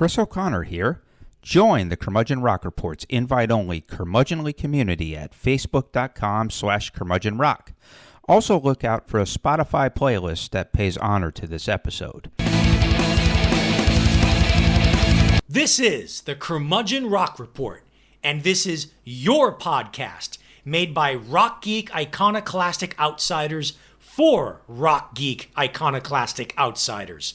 Chris O'Connor here. Join the Curmudgeon Rock Report's invite-only curmudgeonly community at facebook.com/curmudgeonrock. Also look out for a Spotify playlist that pays honor to this episode. This is the Curmudgeon Rock Report, and this is your podcast made by rock geek iconoclastic outsiders for rock geek iconoclastic outsiders.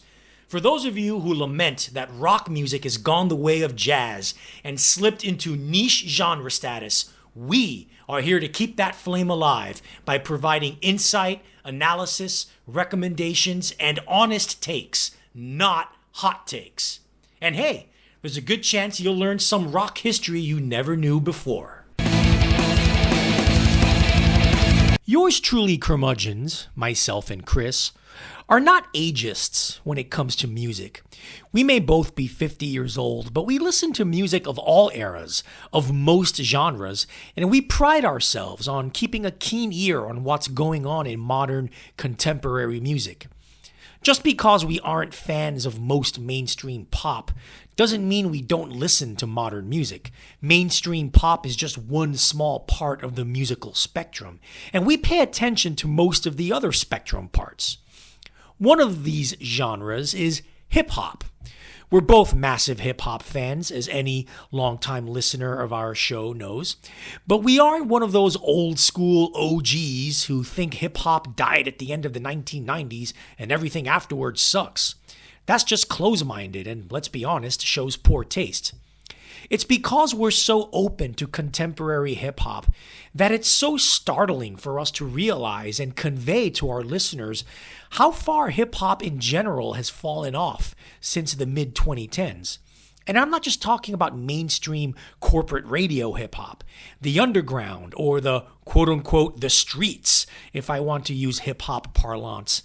For those of you who lament that rock music has gone the way of jazz and slipped into niche genre status, we are here to keep that flame alive by providing insight, analysis, recommendations, and honest takes, not hot takes. And hey, there's a good chance you'll learn some rock history you never knew before. Yours truly, Curmudgeons, myself and Chris, are not ageists when it comes to music. We may both be 50 years old, but we listen to music of all eras, of most genres, and we pride ourselves on keeping a keen ear on what's going on in modern, contemporary music. Just because we aren't fans of most mainstream pop doesn't mean we don't listen to modern music. Mainstream pop is just one small part of the musical spectrum, and we pay attention to most of the other spectrum parts. One of these genres is hip-hop. We're both massive hip-hop fans, as any longtime listener of our show knows, but we aren't one of those old-school OGs who think hip-hop died at the end of the 1990s and everything afterwards sucks. That's just close-minded and, let's be honest, shows poor taste. It's because we're so open to contemporary hip-hop that it's so startling for us to realize and convey to our listeners how far hip-hop in general has fallen off since the mid-2010s. And I'm not just talking about mainstream corporate radio hip-hop. The underground, or the quote-unquote the streets, if I want to use hip-hop parlance,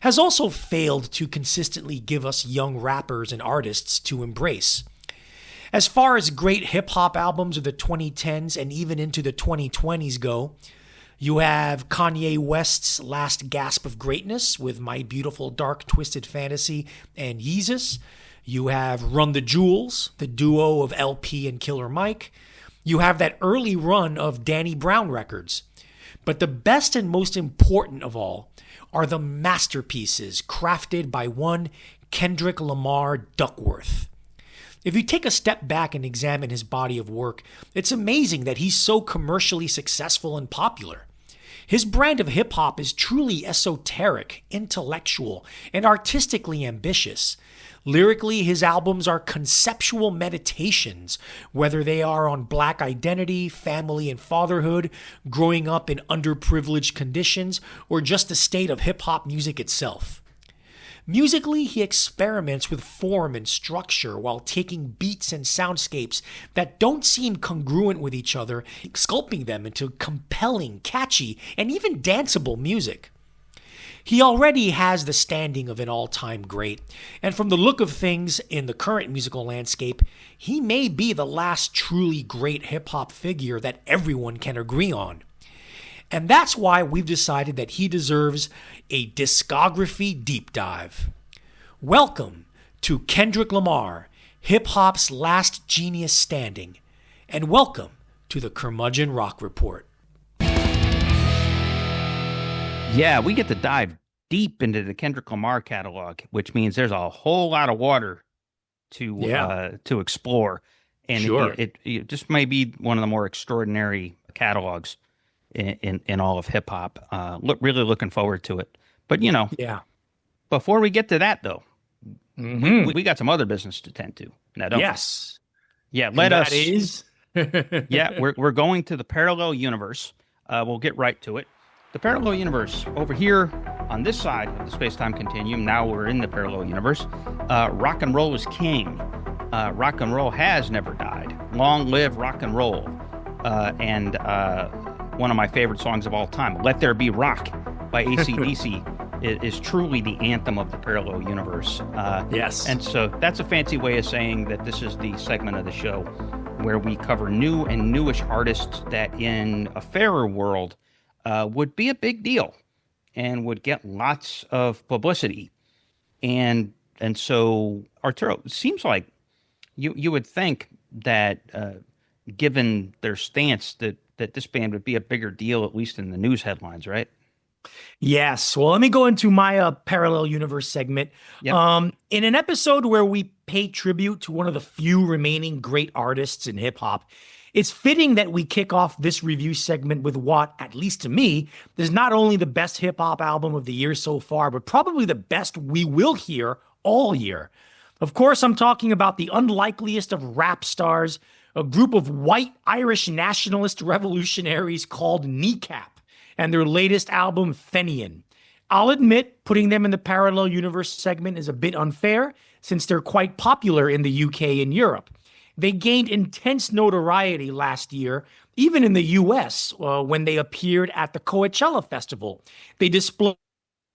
has also failed to consistently give us young rappers and artists to embrace. As far as great hip-hop albums of the 2010s and even into the 2020s go, you have Kanye West's Last Gasp of Greatness with My Beautiful Dark Twisted Fantasy and Yeezus. You have Run the Jewels, the duo of LP and Killer Mike. You have that early run of Danny Brown records. But the best and most important of all are the masterpieces crafted by one Kendrick Lamar Duckworth. If you take a step back and examine his body of work, it's amazing that he's so commercially successful and popular. His brand of hip-hop is truly esoteric, intellectual, and artistically ambitious. Lyrically, his albums are conceptual meditations, whether they are on black identity, family and fatherhood, growing up in underprivileged conditions, or just the state of hip-hop music itself. Musically, he experiments with form and structure while taking beats and soundscapes that don't seem congruent with each other, sculpting them into compelling, catchy, and even danceable music. He already has the standing of an all-time great, and from the look of things in the current musical landscape, he may be the last truly great hip-hop figure that everyone can agree on. And that's why we've decided that he deserves a discography deep dive. Welcome to Kendrick Lamar, hip-hop's last genius standing, and welcome to the Curmudgeon Rock Report. Yeah, we get to dive deep into the Kendrick Lamar catalog, which means there's a whole lot of water to explore. And sure. it just may be one of the more extraordinary catalogs in all of hip hop. Really looking forward to it. But before we get to that though, we got some other business to tend to. Now, don't yes. We? Yeah, that is. Yeah, we're going to the parallel universe. We'll get right to it. The parallel universe over here on this side of the space-time continuum. Now we're in the parallel universe. Rock and roll is king. Rock and roll has never died. Long live rock and roll. And one of my favorite songs of all time, Let There Be Rock by AC/DC, is truly the anthem of the parallel universe. Yes. And so that's a fancy way of saying that this is the segment of the show where we cover new and newish artists that in a fairer world would be a big deal and would get lots of publicity. And so, Arturo, it seems like You would think that, given their stance, that this band would be a bigger deal, at least in the news headlines, right? Yes. Well, let me go into my parallel universe segment. Yep. In an episode where we pay tribute to one of the few remaining great artists in hip hop, it's fitting that we kick off this review segment with what, at least to me, is not only the best hip hop album of the year so far, but probably the best we will hear all year. Of course, I'm talking about the unlikeliest of rap stars, a group of white Irish nationalist revolutionaries called Kneecap, and their latest album, Fenian. I'll admit, putting them in the parallel universe segment is a bit unfair, since they're quite popular in the UK and Europe. They gained intense notoriety last year, even in the US, when they appeared at the Coachella Festival. They displayed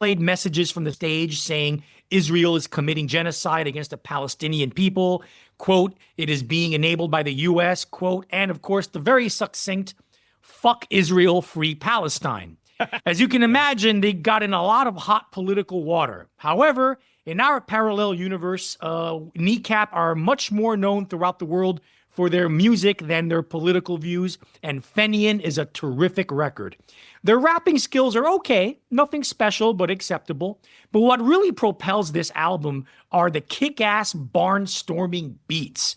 messages from the stage saying Israel is committing genocide against the Palestinian people, quote, it is being enabled by the US, quote, and of course, the very succinct, fuck Israel, free Palestine. As you can imagine, they got in a lot of hot political water. However, in our parallel universe, Kneecap are much more known throughout the world for their music than their political views, and Fenian is a terrific record. Their rapping skills are okay, nothing special but acceptable, but what really propels this album are the kick-ass barnstorming beats.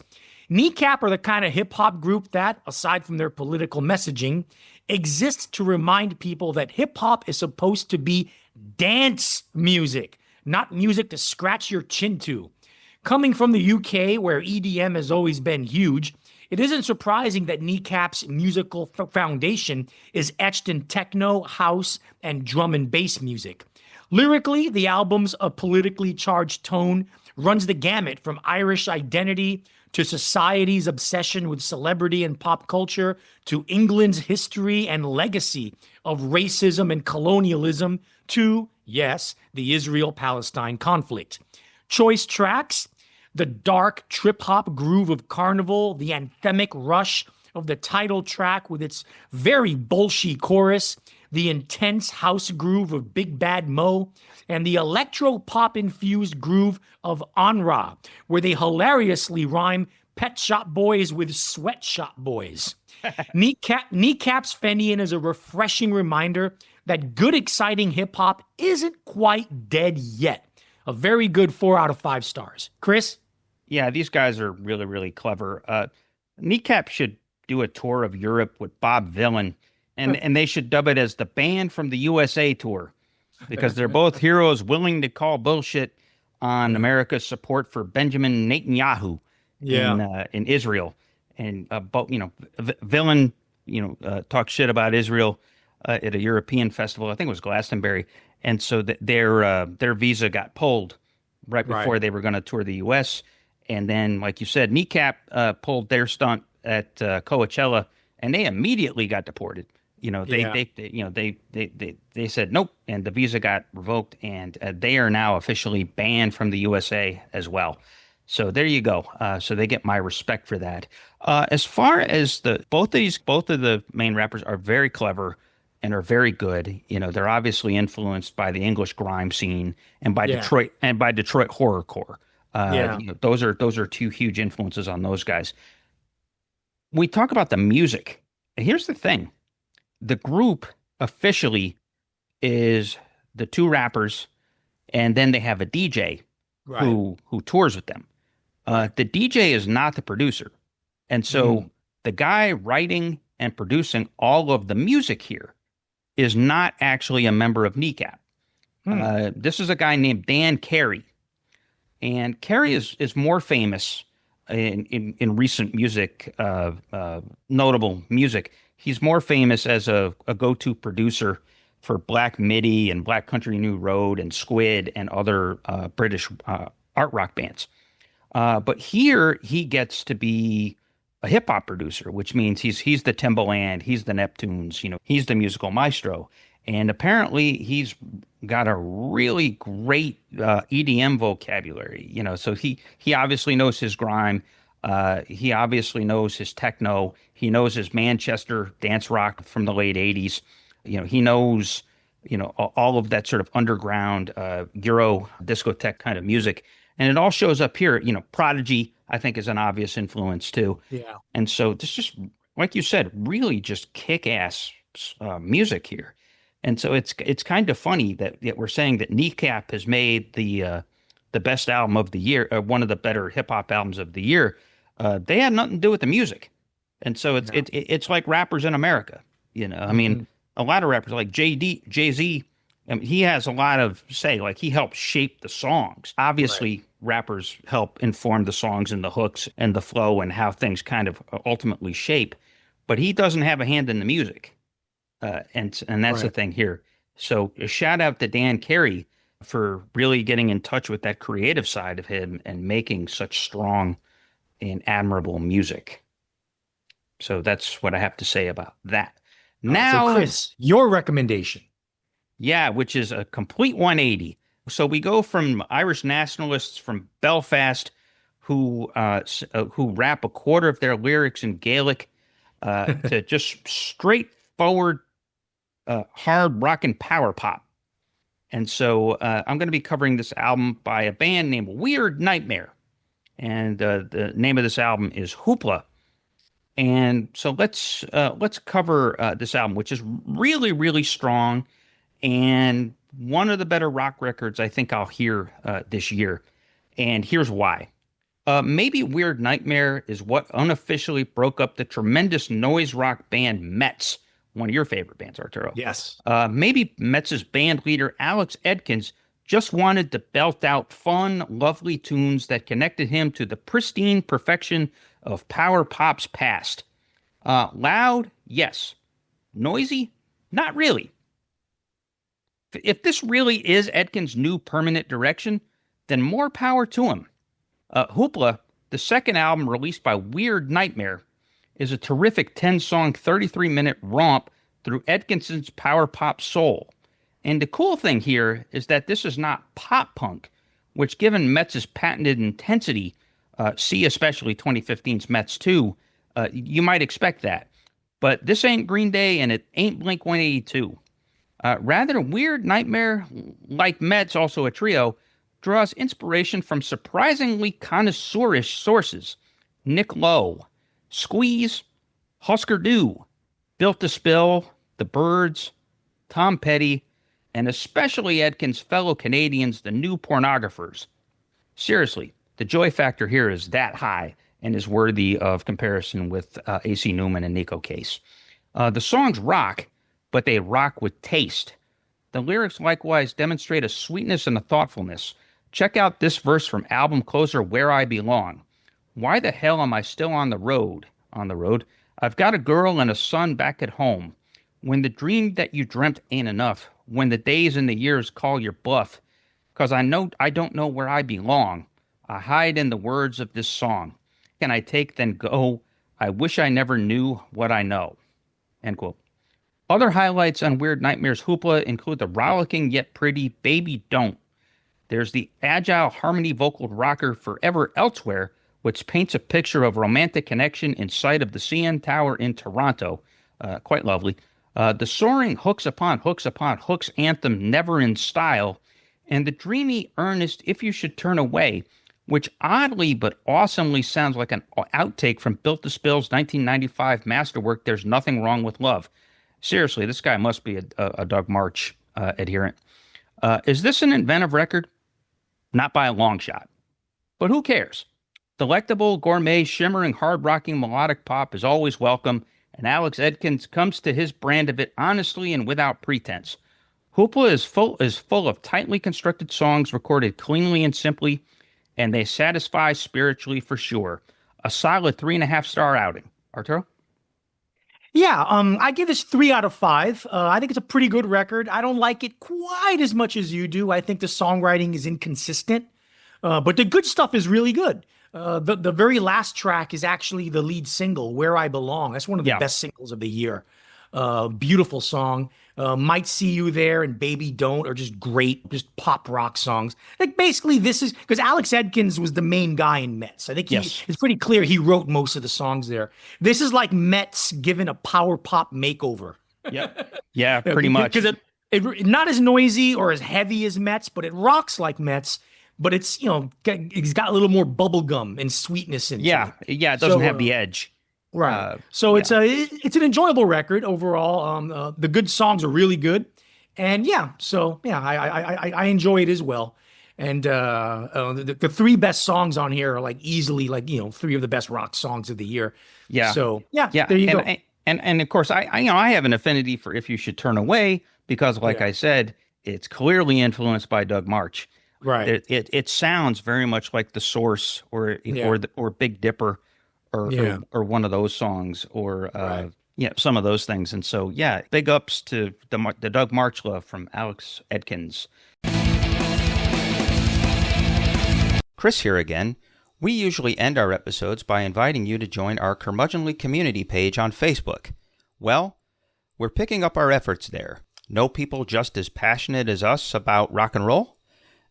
Kneecap are the kind of hip-hop group that, aside from their political messaging, exists to remind people that hip-hop is supposed to be dance music, not music to scratch your chin to. Coming from the UK, where EDM has always been huge, it isn't surprising that Kneecap's musical foundation is etched in techno, house, and drum and bass music. Lyrically, the album's a politically charged tone runs the gamut from Irish identity to society's obsession with celebrity and pop culture, to England's history and legacy of racism and colonialism, to, yes, the Israel-Palestine conflict. Choice tracks: the dark trip-hop groove of Carnival, the anthemic rush of the title track with its very bolshy chorus, the intense house groove of Big Bad Mo, and the electro-pop-infused groove of Onra, where they hilariously rhyme Pet Shop Boys with Sweatshop Boys. Kneecap's Fenian is a refreshing reminder that good, exciting hip-hop isn't quite dead yet. A very good 4 out of 5 stars. Chris? Yeah, these guys are really, really clever. Kneecap should do a tour of Europe with Bob Vylan, and they should dub it as the Band from the USA tour, because they're both heroes willing to call bullshit on America's support for Benjamin Netanyahu in Israel. And Vylan, talked shit about Israel at a European festival. I think it was Glastonbury, and so their visa got pulled right before they were going to tour the U.S. And then, like you said, Kneecap pulled their stunt at Coachella, and they immediately got deported. They said nope, and the visa got revoked, and they are now officially banned from the USA as well. So there you go. So they get my respect for that. As far as both of the main rappers are very clever and are very good. They're obviously influenced by the English grime scene and by Detroit horrorcore. Those are two huge influences on those guys. We talk about the music. Here's the thing. The group officially is the two rappers, and then they have a DJ who tours with them. The DJ is not the producer. And so the guy writing and producing all of the music here is not actually a member of Kneecap. This is a guy named Dan Carey. And Carey is more famous in recent music, notable music. He's more famous as a go-to producer for Black Midi and Black Country New Road and Squid and other British art rock bands. But here he gets to be a hip hop producer, which means he's the Timbaland, he's the Neptunes, he's the musical maestro. And apparently he's got a really great EDM vocabulary, so he obviously knows his grime. He obviously knows his techno. He knows his Manchester dance rock from the late 80s. He knows, all of that sort of underground Euro discotheque kind of music. And it all shows up here. Prodigy, I think is an obvious influence too. Yeah. And so this just, like you said, really just kick-ass music here. And so it's kind of funny that we're saying that Kneecap has made the best album of the year, one of the better hip hop albums of the year. They had nothing to do with the music. And so it's like rappers in America. I mean, a lot of rappers like Jay-Z, I mean, he has a lot of say, like he helped shape the songs. Obviously, rappers help inform the songs and the hooks and the flow and how things kind of ultimately shape, but he doesn't have a hand in the music. And that's the thing here. So a shout out to Dan Carey for really getting in touch with that creative side of him and making such strong and admirable music. So that's what I have to say about that. Now, so Chris, your recommendation. Yeah, which is a complete 180. So we go from Irish nationalists from Belfast who rap a quarter of their lyrics in Gaelic to just straightforward hard rock and power pop. And so I'm going to be covering this album by a band named Weird Nightmare. And the name of this album is Hoopla. And so let's cover this album, which is really, really strong and one of the better rock records I think I'll hear this year. And here's why. Maybe Weird Nightmare is what unofficially broke up the tremendous noise rock band M.A.A.D, one of your favorite bands, Arturo. Yes. Maybe M.A.A.D's band leader, Alex Edkins, just wanted to belt out fun, lovely tunes that connected him to the pristine perfection of power pop's past. Loud, yes. Noisy, not really. If this really is Edkins' new permanent direction, then more power to him. Hoopla, the second album released by Weird Nightmare, is a terrific 10-song, 33-minute romp through Edkinson's power pop soul. And the cool thing here is that this is not pop punk, which given M.A.A.D's patented intensity, see especially 2015's M.A.A.D 2, you might expect that. But this ain't Green Day and it ain't Blink-182. Rather, Weird Nightmare, like M.A.A.D's also a trio, draws inspiration from surprisingly connoisseurish sources. Nick Lowe, Squeeze, Husker Du, Built to Spill, The Byrds, Tom Petty, and especially Edkins' fellow Canadians, the New Pornographers. Seriously, the joy factor here is that high and is worthy of comparison with A.C. Newman and Nico Case. The songs rock, but they rock with taste. The lyrics likewise demonstrate a sweetness and a thoughtfulness. Check out this verse from album closer Where I Belong. Why the hell am I still on the road? On the road. I've got a girl and a son back at home. When the dream that you dreamt ain't enough. When the days and the years call your bluff. 'Cause I don't know where I belong. I hide in the words of this song. Can I take then go? I wish I never knew what I know. End quote. Other highlights on Weird Nightmare's Hoopla include the rollicking yet pretty Baby Don't. There's the agile harmony vocal rocker Forever Elsewhere, which paints a picture of romantic connection in sight of the CN Tower in Toronto. Quite lovely. The soaring hooks upon hooks anthem Never in Style, and the dreamy, earnest If You Should Turn Away, which oddly but awesomely sounds like an outtake from Built to Spill's 1995 masterwork There's Nothing Wrong with Love. Seriously, this guy must be a Doug March adherent. Is this an inventive record? Not by a long shot. But who cares? Delectable, gourmet, shimmering, hard-rocking melodic pop is always welcome, and Alex Edkins comes to his brand of it honestly and without pretense. Hoopla is full of tightly constructed songs recorded cleanly and simply, and they satisfy spiritually for sure. A solid 3.5-star outing. Arturo? Yeah, I give this 3 out of 5. I think it's a pretty good record. I don't like it quite as much as you do. I think the songwriting is inconsistent, but the good stuff is really good. The very last track is actually the lead single, Where I Belong. That's one of the best singles of the year. Beautiful song. Might See You There and Baby Don't are just great, just pop rock songs. Like basically this is, because Alex Edkins was the main guy in M.A.A.D. I think it's pretty clear he wrote most of the songs there. This is like M.A.A.D given a power pop makeover. Yep. Yeah, pretty much. Because it not as noisy or as heavy as M.A.A.D, but it rocks like M.A.A.D, but it's, it's got a little more bubblegum and sweetness into it. Yeah, it doesn't So, have the edge. right. So Yeah. it's an enjoyable record overall. The good songs are really good, and I enjoy it as well. And the three best songs on here are like easily like three of the best rock songs of the year. Yeah. So Yeah, there you go. and of course, I have an affinity for If You Should Turn Away because, like I said, it's clearly influenced by Doug March. Right. It sounds very much like The Source or Big Dipper or one of those songs or some of those things. And so big ups to the Doug March love from Alex Edkins. Chris here again. We usually end our episodes by inviting you to join our Curmudgeonly community page on Facebook. Well, we're picking up our efforts there. Know people just as passionate as us about rock and roll?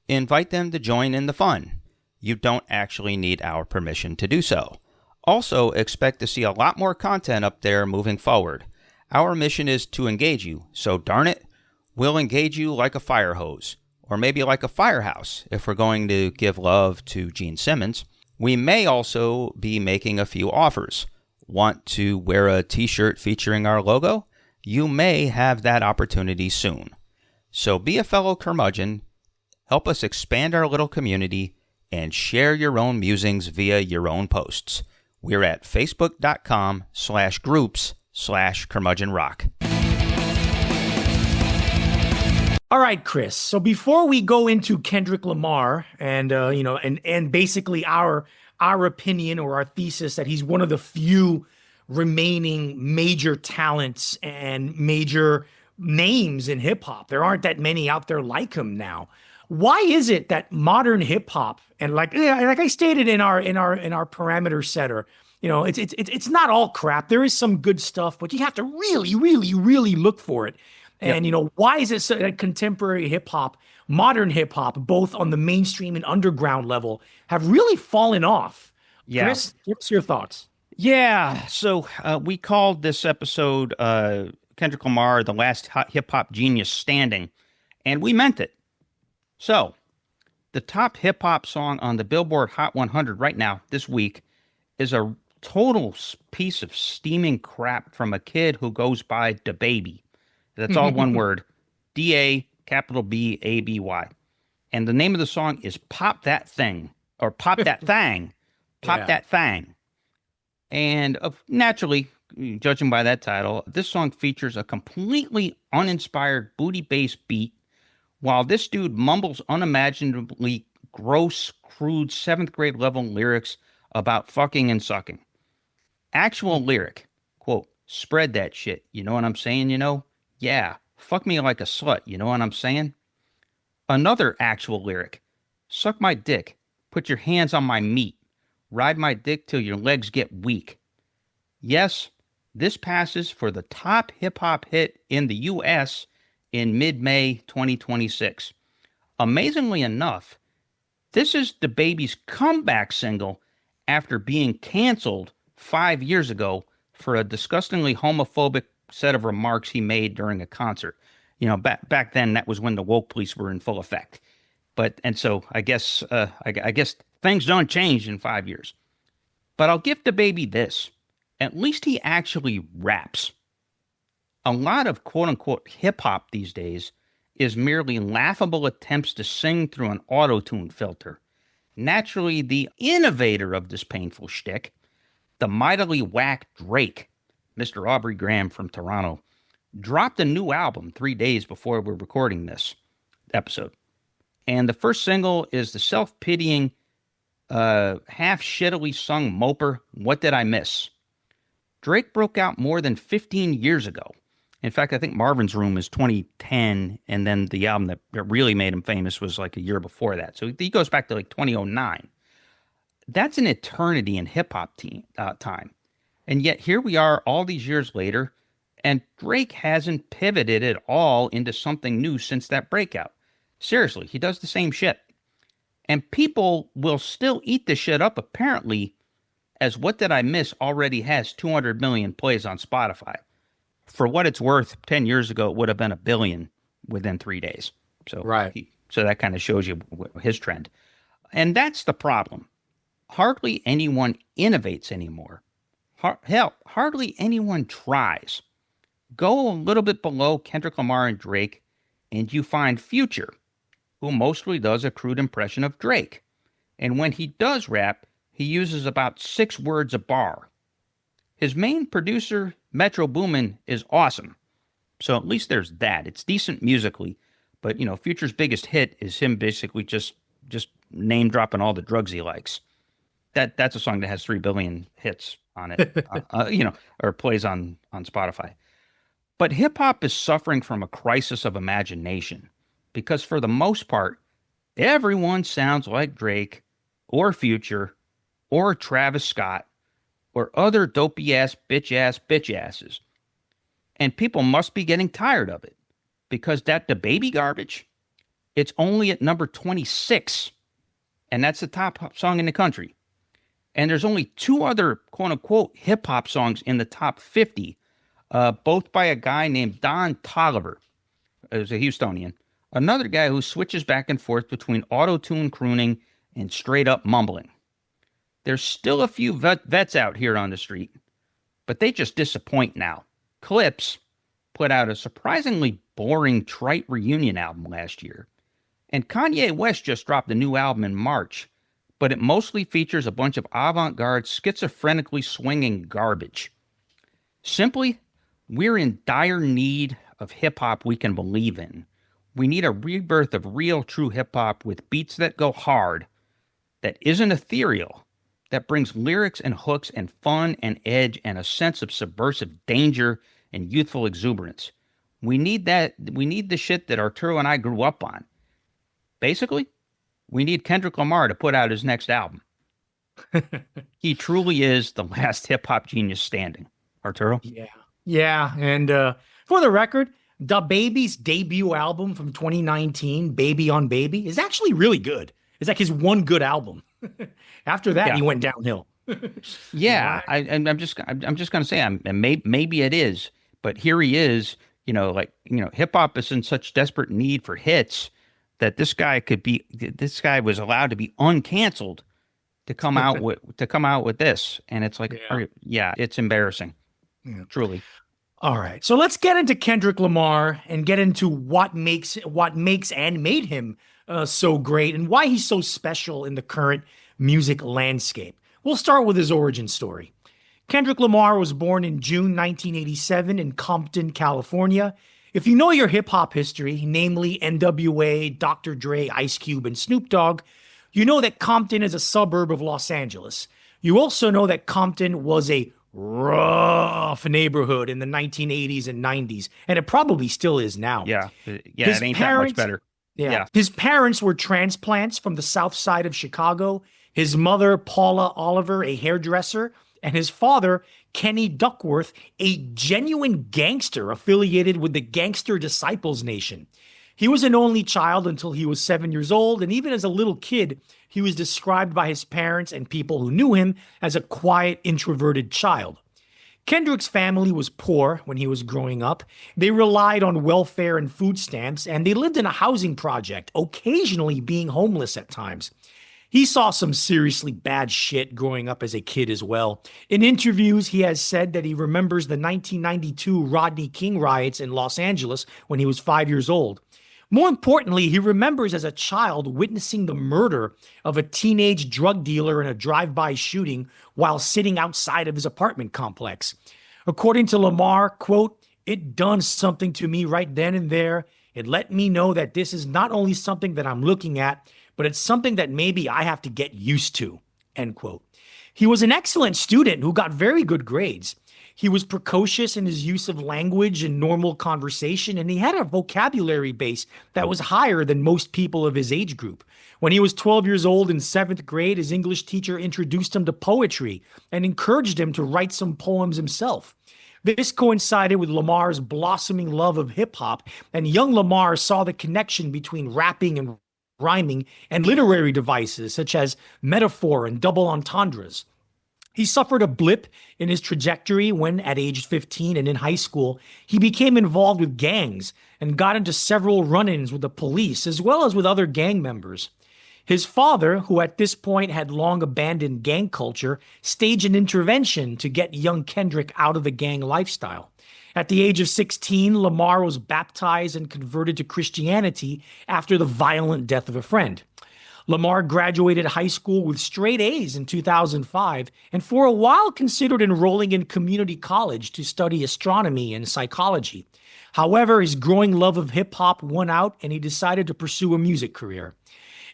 Invite them to join in the fun. You don't actually need our permission to do so. Also, expect to see a lot more content up there moving forward. Our mission is to engage you, so darn it, we'll engage you like a fire hose. Or maybe like a firehouse, if we're going to give love to Gene Simmons. We may also be making a few offers. Want to wear a t-shirt featuring our logo? You may have that opportunity soon. So be a fellow curmudgeon, help us expand our little community, and share your own musings via your own posts. We're at facebook.com/groups/curmudgeonrock. All right, Chris. So before we go into Kendrick Lamar and and basically our opinion or our thesis that he's one of the few remaining major talents and major names in hip hop. There aren't that many out there like him now. Why is it that modern hip hop and like I stated in our parameter setter, it's not all crap. There is some good stuff, but you have to really, really, really look for it. And, why is it so that contemporary hip hop, modern hip hop, both on the mainstream and underground level, have really fallen off? Yeah. Chris, give us your thoughts. Yeah. So we called this episode Kendrick Lamar, the last hip hop genius standing, and we meant it. So the top hip hop song on the Billboard Hot 100 right now, this week, is a total piece of steaming crap from a kid who goes by DaBaby. That's all one word. DABABY. And the name of the song is Pop That Thing, or Pop That Thang. Pop That Thang. And naturally, judging by that title, this song features a completely uninspired booty bass beat, while this dude mumbles unimaginably gross, crude 7th grade level lyrics about fucking and sucking. Actual lyric, quote, spread that shit. You know what I'm saying, Yeah, fuck me like a slut, you know what I'm saying? Another actual lyric, suck my dick, put your hands on my meat, ride my dick till your legs get weak. Yes, this passes for the top hip-hop hit in the U.S. in mid-May 2026. Amazingly enough, this is DaBaby's comeback single after being canceled 5 years ago for a disgustingly homophobic set of remarks he made during a concert. Back then that was when the woke police were in full effect. So I guess things don't change in 5 years. But I'll give DaBaby this: at least he actually raps. A lot of quote unquote hip hop these days is merely laughable attempts to sing through an auto-tune filter. Naturally, the innovator of this painful shtick, the mightily whack Drake, Mr. Aubrey Graham from Toronto, dropped a new album 3 days before we're recording this episode. And the first single is the self-pitying, half shittily sung moper, What Did I Miss? Drake broke out more than 15 years ago. In fact, I think Marvin's Room is 2010, and then the album that really made him famous was like a year before that. So he goes back to like 2009. That's an eternity in hip-hop time. And yet here we are all these years later, and Drake hasn't pivoted at all into something new since that breakout. Seriously, he does the same shit. And people will still eat the shit up, apparently, as What Did I Miss already has 200 million plays on Spotify. For what it's worth, 10 years ago, it would have been 1 billion within 3 days. So, right. So that kind of shows you his trend. And that's the problem. Hardly anyone innovates anymore. Hell, hardly anyone tries. Go a little bit below Kendrick Lamar and Drake, and you find Future, who mostly does a crude impression of Drake. And when he does rap, he uses about 6 words a bar. His main producer, Metro Boomin, is awesome. So at least there's that. It's decent musically. But, Future's biggest hit is him basically just name dropping all the drugs he likes. That's a song that has 3 billion hits on it, or plays on Spotify. But hip hop is suffering from a crisis of imagination because for the most part, everyone sounds like Drake or Future or Travis Scott or other dopey ass bitch asses. And people must be getting tired of it because that the baby garbage, it's only at number 26. And that's the top song in the country. And there's only 2 other quote unquote hip hop songs in the top 50, both by a guy named Don Toliver, who's a Houstonian. Another guy who switches back and forth between auto-tune crooning and straight up mumbling. There's still a few vets out here on the street, but they just disappoint now. Clips put out a surprisingly boring, trite reunion album last year. And Kanye West just dropped a new album in March, but it mostly features a bunch of avant-garde, schizophrenically swinging garbage. Simply, we're in dire need of hip-hop we can believe in. We need a rebirth of real, true hip-hop with beats that go hard, that isn't ethereal, that brings lyrics and hooks and fun and edge and a sense of subversive danger and youthful exuberance. We need that. We need the shit that Arturo and I grew up on. Basically, we need Kendrick Lamar to put out his next album. He truly is the last hip-hop genius standing. Arturo? Yeah. And for the record, DaBaby's debut album from 2019, Baby on Baby, is actually really good. It's like his one good album. After that, he went downhill. I'm just gonna say, maybe it is, but here he is. Hip hop is in such desperate need for hits that this guy was allowed to be uncanceled to come out with this, and it's like, it's embarrassing, truly. All right, so let's get into Kendrick Lamar and get into what makes and made him so great and why he's so special in the current music landscape. We'll start with his origin story. Kendrick Lamar was born in June 1987 in Compton, California. If you know your hip-hop history, namely NWA, Dr. Dre, Ice Cube, and Snoop Dogg, you know that Compton is a suburb of Los Angeles. You also know that Compton was a rough neighborhood in the 1980s and 90s, and it probably still is now. It ain't that much better. His parents were transplants from the south side of Chicago. His mother, Paula Oliver, a hairdresser, and his father, Kenny Duckworth, a genuine gangster affiliated with the Gangster Disciples Nation. He was an only child until he was 7 years old, and even as a little kid, he was described by his parents and people who knew him as a quiet, introverted child. Kendrick's family was poor when he was growing up. They relied on welfare and food stamps, and they lived in a housing project, occasionally being homeless at times. He saw some seriously bad shit growing up as a kid as well. In interviews, he has said that he remembers the 1992 Rodney King riots in Los Angeles when he was 5 years old. More importantly, he remembers as a child witnessing the murder of a teenage drug dealer in a drive-by shooting while sitting outside of his apartment complex. According to Lamar, quote, "It done something to me right then and there. It let me know that this is not only something that I'm looking at, but it's something that maybe I have to get used to," end quote. He was an excellent student who got very good grades. He was precocious in his use of language and normal conversation, and he had a vocabulary base that was higher than most people of his age group. When he was 12 years old in 7th grade, his English teacher introduced him to poetry and encouraged him to write some poems himself. This coincided with Lamar's blossoming love of hip-hop, and young Lamar saw the connection between rapping and rhyming and literary devices such as metaphor and double entendres. He suffered a blip in his trajectory when, at age 15 and in high school, he became involved with gangs and got into several run-ins with the police as well as with other gang members. His father, who at this point had long abandoned gang culture, staged an intervention to get young Kendrick out of the gang lifestyle. At the age of 16, Lamar was baptized and converted to Christianity after the violent death of a friend. Lamar graduated high school with straight A's in 2005 and for a while considered enrolling in community college to study astronomy and psychology. However, his growing love of hip-hop won out and he decided to pursue a music career.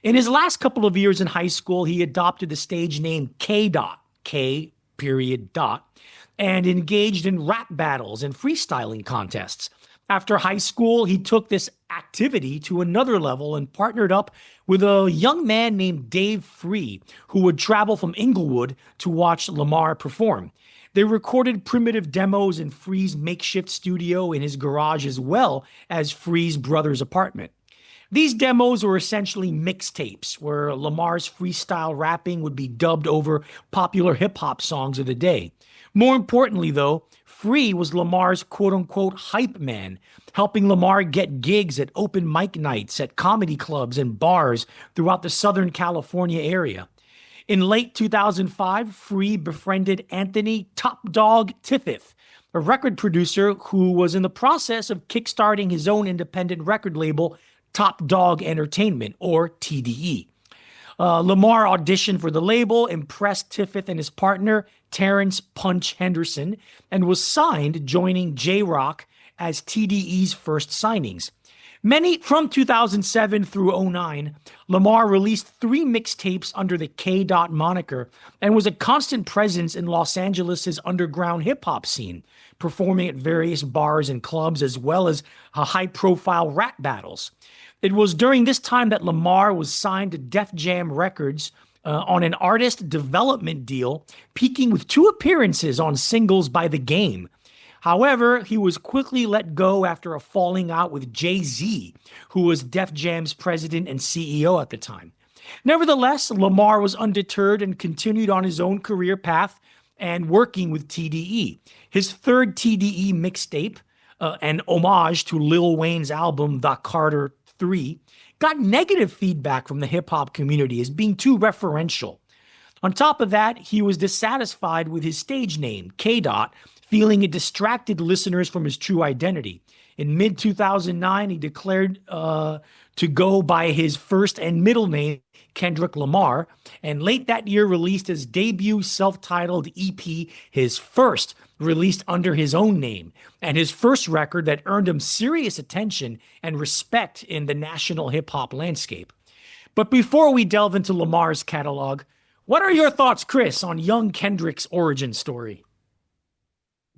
In his last couple of years in high school, he adopted the stage name K. K. And engaged in rap battles and freestyling contests. After high school, he took this activity to another level and partnered up with a young man named Dave Free, who would travel from Inglewood to watch Lamar perform. They recorded primitive demos in Free's makeshift studio in his garage as well as Free's brother's apartment. These demos were essentially mixtapes where Lamar's freestyle rapping would be dubbed over popular hip-hop songs of the day. More importantly, though, Free was Lamar's quote-unquote hype man, helping Lamar get gigs at open mic nights at comedy clubs and bars throughout the Southern California area. In late 2005, Free befriended Anthony Top Dog Tiffith, a record producer who was in the process of kickstarting his own independent record label, Top Dog Entertainment, or TDE. Lamar auditioned for the label, impressed Tiffith and his partner, Terrence Punch Henderson, and was signed, joining J-Rock as TDE's first signings. From 2007 through 2009, Lamar released 3 mixtapes under the K. moniker and was a constant presence in Los Angeles' underground hip-hop scene, performing at various bars and clubs as well as high-profile rap battles. It was during this time that Lamar was signed to Def Jam Records on an artist development deal, peaking with 2 appearances on singles by The Game. However, he was quickly let go after a falling out with Jay-Z, who was Def Jam's president and CEO at the time. Nevertheless, Lamar was undeterred and continued on his own career path and working with TDE. His third TDE mixtape, an homage to Lil Wayne's album The Carter 3, got negative feedback from the hip-hop community as being too referential. On top of that, he was dissatisfied with his stage name, K. feeling it distracted listeners from his true identity. In mid-2009, he declared to go by his first and middle name, Kendrick Lamar, and late that year released his debut self-titled EP, his first released under his own name, and his first record that earned him serious attention and respect in the national hip-hop landscape. But before we delve into Lamar's catalog, what are your thoughts, Chris, on young Kendrick's origin story?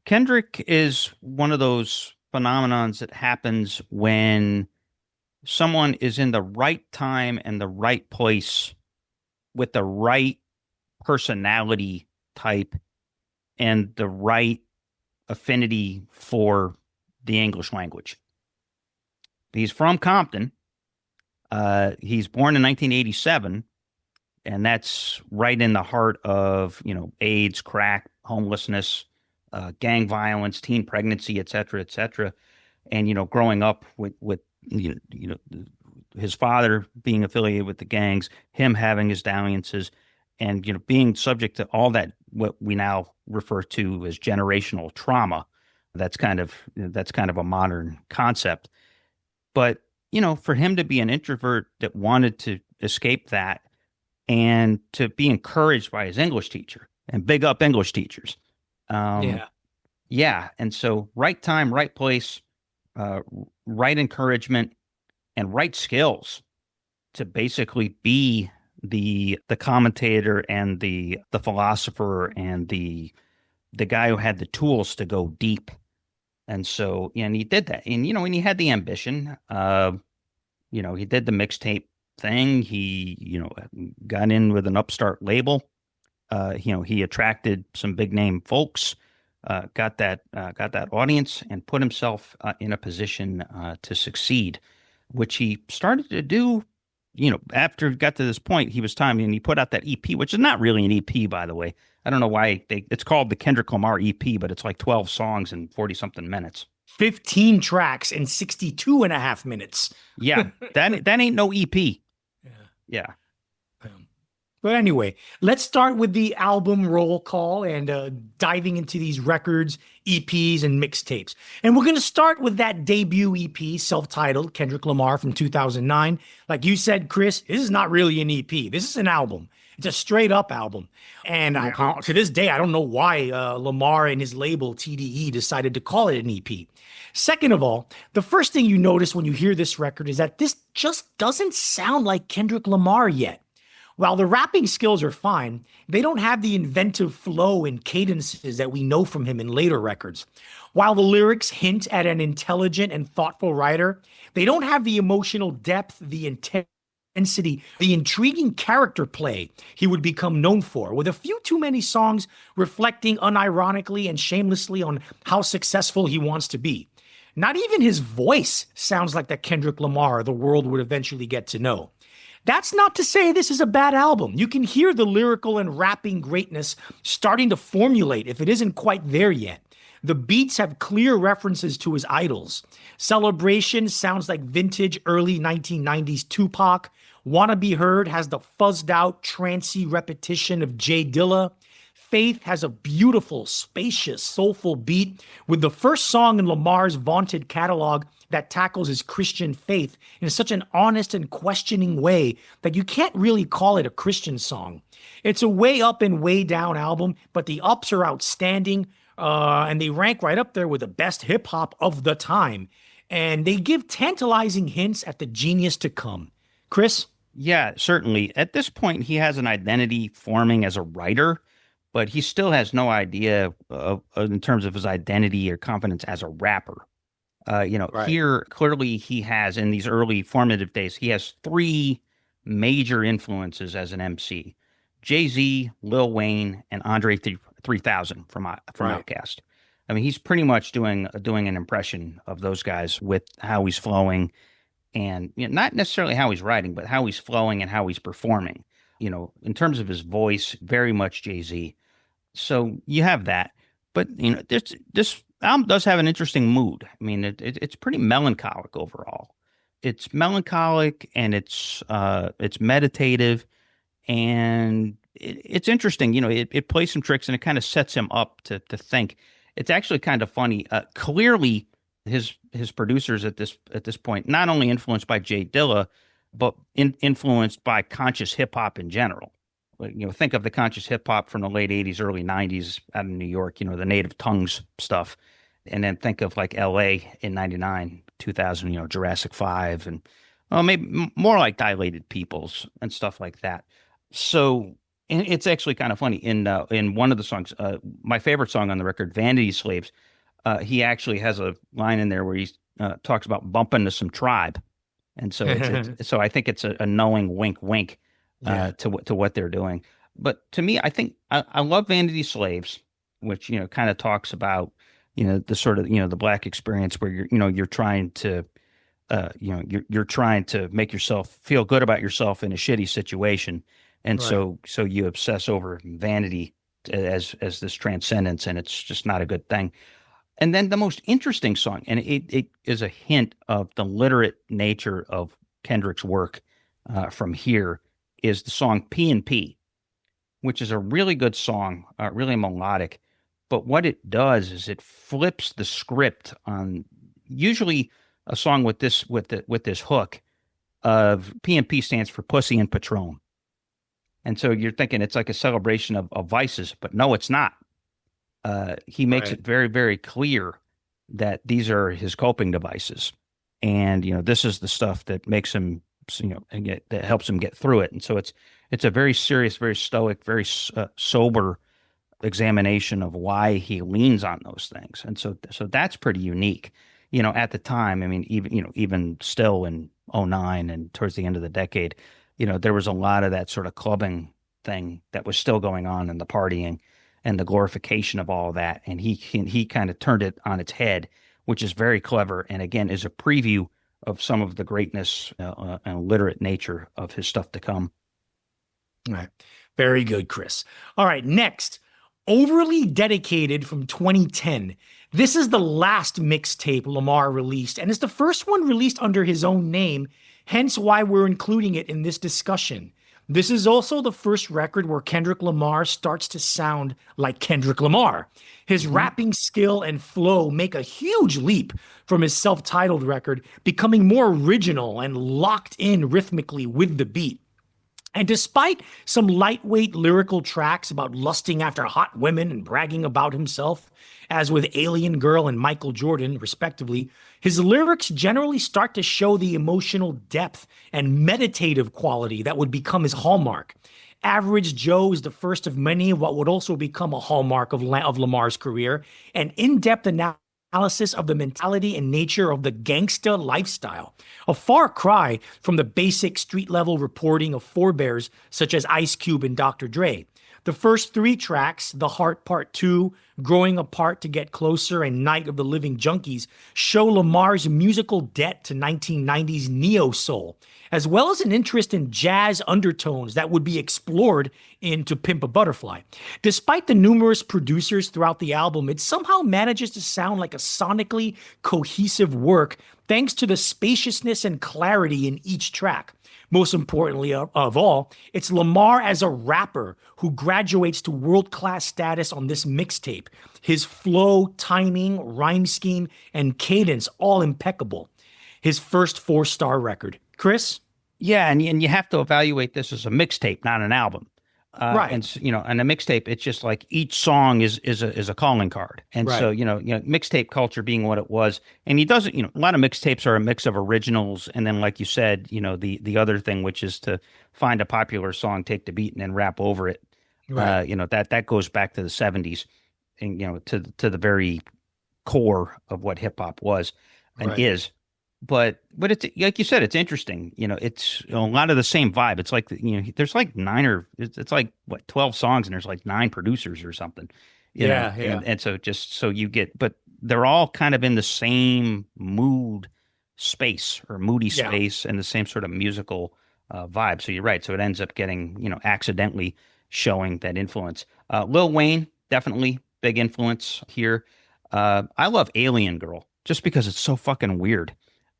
Kendrick is one of those phenomenons that happens when someone is in the right time and the right place with the right personality type and the right affinity for the English language. He's from Compton. He's born in 1987, and that's right in the heart of, AIDS, crack, homelessness, gang violence, teen pregnancy, et cetera, et cetera. And, growing up with his father being affiliated with the gangs, him having his dalliances, and, being subject to all that, what we now refer to as generational trauma. That's kind of a modern concept. But, for him to be an introvert that wanted to escape that and to be encouraged by his English teacher, and big up English teachers. Yeah. And so right time, right place, right encouragement, and right skills to basically be the commentator and the philosopher and the guy who had the tools to go deep. And so, and he did that. And, and he had the ambition. He did the mixtape thing. He, got in with an upstart label. He attracted some big name folks, got that audience, and put himself in a position to succeed, which he started to do. After he got to this point, he was time, and he put out that EP, which is not really an EP, by the way. I don't know why it's called the Kendrick Lamar EP, but it's like 12 songs and 40 something minutes. 15 tracks in 62 and a half minutes. Yeah, that ain't no EP. Yeah. But anyway, let's start with the album roll call and diving into these records, EPs, and mixtapes. And we're going to start with that debut EP, self-titled, Kendrick Lamar from 2009. Like you said, Chris, this is not really an EP. This is an album. It's a straight up album. And to this day, I don't know why Lamar and his label, TDE, decided to call it an EP. Second of all, the first thing you notice when you hear this record is that this just doesn't sound like Kendrick Lamar yet. While the rapping skills are fine, they don't have the inventive flow and cadences that we know from him in later records. While the lyrics hint at an intelligent and thoughtful writer, they don't have the emotional depth, the intensity, the intriguing character play he would become known for, with a few too many songs reflecting unironically and shamelessly on how successful he wants to be. Not even his voice sounds like the Kendrick Lamar the world would eventually get to know. That's not to say this is a bad album. You can hear the lyrical and rapping greatness starting to formulate if it isn't quite there yet. The beats have clear references to his idols. Celebration sounds like vintage early 1990s Tupac. Wanna Be Heard has the fuzzed out, trancy repetition of J Dilla. Faith has a beautiful, spacious, soulful beat, with the first song in Lamar's vaunted catalog that tackles his Christian faith in such an honest and questioning way that you can't really call it a Christian song. It's a way up and way down album, but the ups are outstanding, and they rank right up there with the best hip hop of the time. And they give tantalizing hints at the genius to come. Chris? Yeah, certainly. At this point, he has an identity forming as a writer, but he still has no idea in terms of his identity or confidence as a rapper. Right. Here, clearly he has, in these early formative days, he has three major influences as an MC. Jay-Z, Lil Wayne, and Andre 3000 from Outkast. I mean, he's pretty much doing an impression of those guys with how he's flowing and not necessarily how he's writing, but how he's flowing and how he's performing. In terms of his voice, very much Jay-Z. So you have that. But, this album does have an interesting mood. I mean, it's pretty melancholic overall. It's melancholic and it's meditative, and it's interesting. It plays some tricks and it kind of sets him up to think. It's actually kind of funny. Clearly, his producers at this point not only influenced by J Dilla, but influenced by conscious hip hop in general. Think of the conscious hip hop from the late 80s, early 90s out of New York, the Native Tongues stuff. And then think of like LA in 99, 2000, Jurassic 5 and maybe more like Dilated Peoples and stuff like that. So it's actually kind of funny. In one of the songs, my favorite song on the record, Vanity Slaves, he actually has a line in there where he talks about bumping to some Tribe. And so so I think it's a knowing wink, wink. To what they're doing. But to me, I think I love Vanity Slaves, which, kind of talks about, the sort of, the Black experience where you're trying to, you're trying to make yourself feel good about yourself in a shitty situation. And right. So you obsess over vanity as this transcendence, and it's just not a good thing. And then the most interesting song, and it is a hint of the literate nature of Kendrick's work from here, is the song P&P, which is a really good song, really melodic. But what it does is it flips the script on usually a song with this hook of P&P stands for Pussy and Patron. And so you're thinking it's like a celebration of vices, but no, it's not. He makes it very, very clear that these are his coping devices. And, this is the stuff that makes him, that helps him get through it. And so it's a very serious, very stoic, very sober examination of why he leans on those things. And so that's pretty unique, at the time. I mean, even still in 2009 and towards the end of the decade, there was a lot of that sort of clubbing thing that was still going on, and the partying and the glorification of all that. And he kind of turned it on its head, which is very clever. And again, is a preview of some of the greatness and literate nature of his stuff to come. All right. Very good, Chris. All right. Next, Overly Dedicated from 2010. This is the last mixtape Lamar released, and it's the first one released under his own name, hence why we're including it in this discussion. This is also the first record where Kendrick Lamar starts to sound like Kendrick Lamar. His rapping skill and flow make a huge leap from his self-titled record, becoming more original and locked in rhythmically with the beat. And despite some lightweight lyrical tracks about lusting after hot women and bragging about himself, as with Alien Girl and Michael Jordan, respectively, his lyrics generally start to show the emotional depth and meditative quality that would become his hallmark. Average Joe is the first of many of what would also become a hallmark of Lamar's career, an in-depth analysis of the mentality and nature of the gangsta lifestyle, a far cry from the basic street-level reporting of forebears such as Ice Cube and Dr. Dre. The first three tracks, The Heart Part 2, Growing Apart to Get Closer, and Night of the Living Junkies, show Lamar's musical debt to 1990s neo-soul, as well as an interest in jazz undertones that would be explored in To Pimp a Butterfly. Despite the numerous producers throughout the album, it somehow manages to sound like a sonically cohesive work thanks to the spaciousness and clarity in each track. Most importantly of all, it's Lamar as a rapper who graduates to world-class status on this mixtape. His flow, timing, rhyme scheme, and cadence all impeccable. His first 4-star record. Chris? Yeah, and you have to evaluate this as a mixtape, not an album. Right. And and a mixtape, it's just like each song is a calling card. And Right. so, mixtape culture being what it was. And he doesn't, a lot of mixtapes are a mix of originals. And then, like you said, the other thing, which is to find a popular song, take the beat and then rap over it. Right. That goes back to the 70s and, to the very core of what hip hop was and Right. is. But it's like you said, it's interesting. It's a lot of the same vibe. It's like there's like it's like 12 songs and there's like 9 producers or something. Yeah. And so just so you get, but they're all kind of in the same mood space or moody space and the same sort of musical vibe. So you're right. So it ends up getting accidentally showing that influence. Lil Wayne, definitely big influence here. I love Alien Girl just because it's so fucking weird.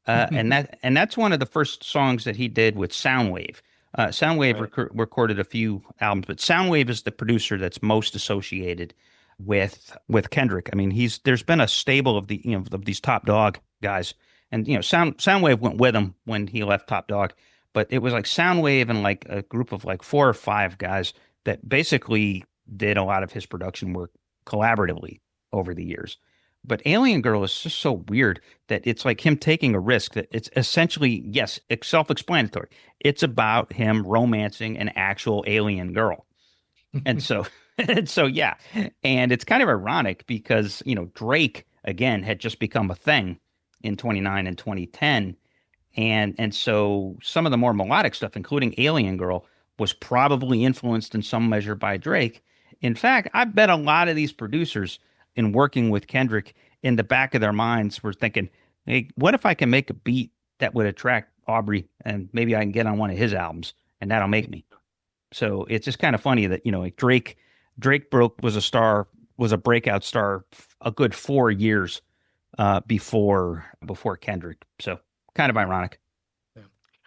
And that's one of the first songs that he did with Soundwave. Soundwave recorded a few albums, but Soundwave is the producer that's most associated with Kendrick. I mean, there's been a stable of the of these Top Dog guys, and Soundwave went with him when he left Top Dog, but it was like Soundwave and like a group of like 4 or 5 guys that basically did a lot of his production work collaboratively over the years. But Alien Girl is just so weird that it's like him taking a risk that it's essentially, yes, it's self-explanatory. It's about him romancing an actual alien girl. And so, yeah. And it's kind of ironic because, Drake, again, had just become a thing in 29 and 2010. And so some of the more melodic stuff, including Alien Girl, was probably influenced in some measure by Drake. In fact, I bet a lot of these producers in working with Kendrick, in the back of their minds were thinking, hey, what if I can make a beat that would attract Aubrey and maybe I can get on one of his albums and that'll make me. So it's just kind of funny that, like Drake was a breakout star a good 4 years before Kendrick. So kind of ironic.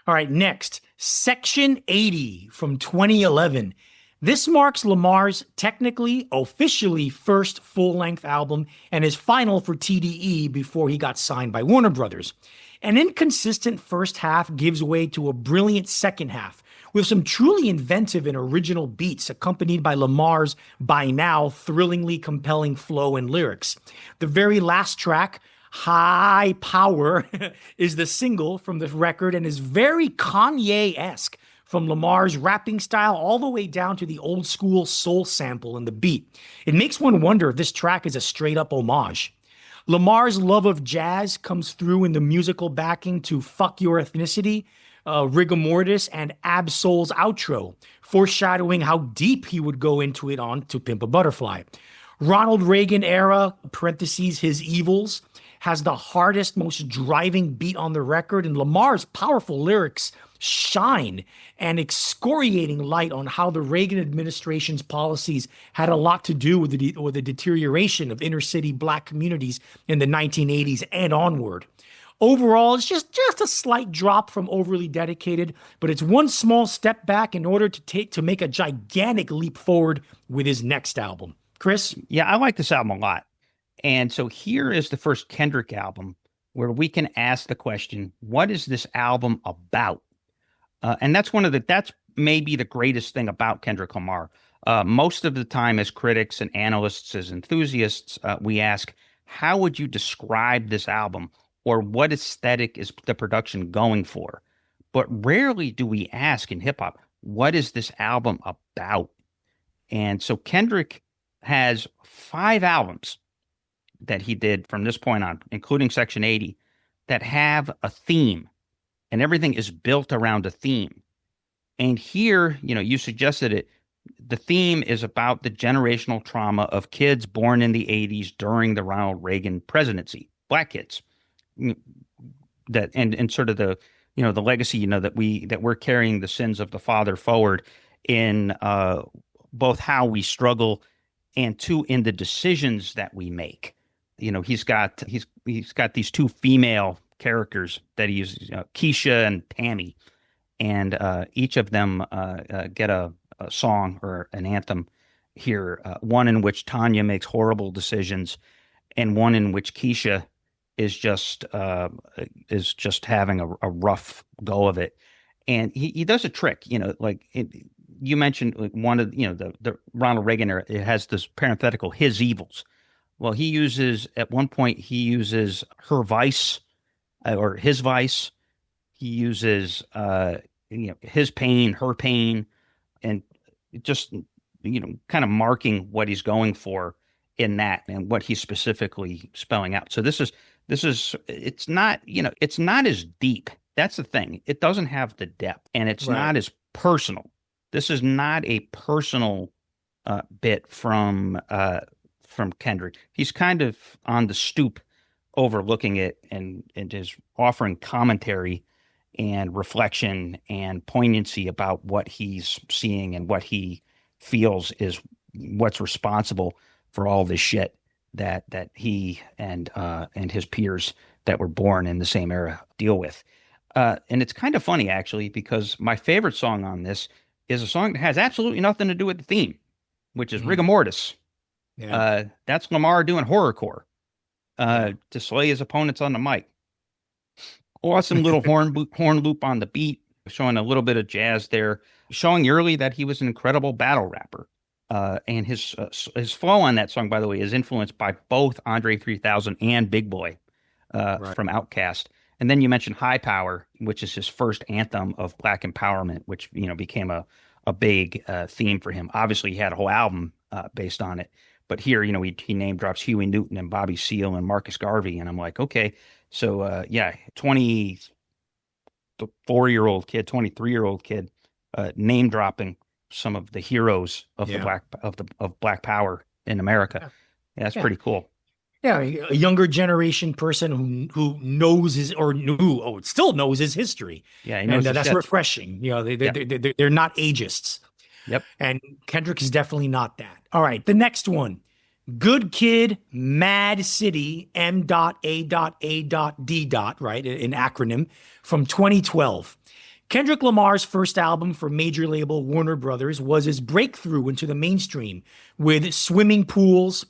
All right, next, Section 80 from 2011. This marks Lamar's technically, officially first full-length album and his final for TDE before he got signed by Warner Brothers. An inconsistent first half gives way to a brilliant second half, with some truly inventive and original beats accompanied by Lamar's, by now, thrillingly compelling flow and lyrics. The very last track, High Power, is the single from the record and is very Kanye-esque, from Lamar's rapping style all the way down to the old school soul sample in the beat. It makes one wonder if this track is a straight up homage. Lamar's love of jazz comes through in the musical backing to Fuck Your Ethnicity, Rigor Mortis, and Ab-Soul's outro, foreshadowing how deep he would go into it on To Pimp a Butterfly. Ronald Reagan era, parentheses, his evils, has the hardest, most driving beat on the record, and Lamar's powerful lyrics shine an excoriating light on how the Reagan administration's policies had a lot to do with the deterioration of inner city black communities in the 1980s and onward. Overall, it's just a slight drop from Overly Dedicated, but it's one small step back in order to make a gigantic leap forward with his next album. Chris? Yeah, I like this album a lot. And so here is the first Kendrick album where we can ask the question, what is this album about? And that's that's maybe the greatest thing about Kendrick Lamar. Most of the time as critics and analysts, as enthusiasts, we ask, how would you describe this album? Or what aesthetic is the production going for? But rarely do we ask in hip hop, what is this album about? And so Kendrick has 5 albums that he did from this point on, including Section 80, that have a theme, and everything is built around a theme. And here, you suggested it, the theme is about the generational trauma of kids born in the 80s during the Ronald Reagan presidency, black kids. That and sort of the the legacy that we're carrying the sins of the father forward in both how we struggle and in the decisions that we make. He's got these 2 female characters that he uses, Keisha and Tammy, and each of them get a song or an anthem here. One in which Tanya makes horrible decisions, and one in which Keisha is just having a rough go of it. And he does a trick, you mentioned one of the Ronald Reagan era, it has this parenthetical, his evils. Well, at one point he uses her vice or his vice. He uses his pain, her pain, and just kind of marking what he's going for in that and what he's specifically spelling out. So this is it's not as deep. That's the thing. It doesn't have the depth, and it's not as personal. This is not a personal bit from Kendrick. He's kind of on the stoop overlooking it and is offering commentary and reflection and poignancy about what he's seeing and what he feels is what's responsible for all this shit that he and his peers that were born in the same era deal with. And it's kind of funny, actually, because my favorite song on this is a song that has absolutely nothing to do with the theme, which is Rigor Mortis. Yeah. That's Lamar doing horrorcore to slay his opponents on the mic. Awesome little horn loop on the beat, showing a little bit of jazz there, showing early that he was an incredible battle rapper. And his flow on that song, by the way, is influenced by both Andre 3000 and Big Boy from Outkast. And then you mentioned High Power, which is his first anthem of Black empowerment, which became a big theme for him. Obviously, he had a whole album based on it, but here he name drops Huey Newton and Bobby Seale and Marcus Garvey, and I'm like, okay, so 24-year-old kid, 23-year-old kid, name dropping some of the heroes of of Black Power in America. Yeah, that's pretty cool. Yeah, a younger generation person who knows still knows his history. Yeah, he knows, and that's refreshing. They're not agists. Yep. And Kendrick is definitely not that. All right, the next one, Good Kid, Mad City, M.A.A.D. Right, an acronym from 2012. Kendrick Lamar's first album for major label Warner Brothers was his breakthrough into the mainstream with Swimming Pools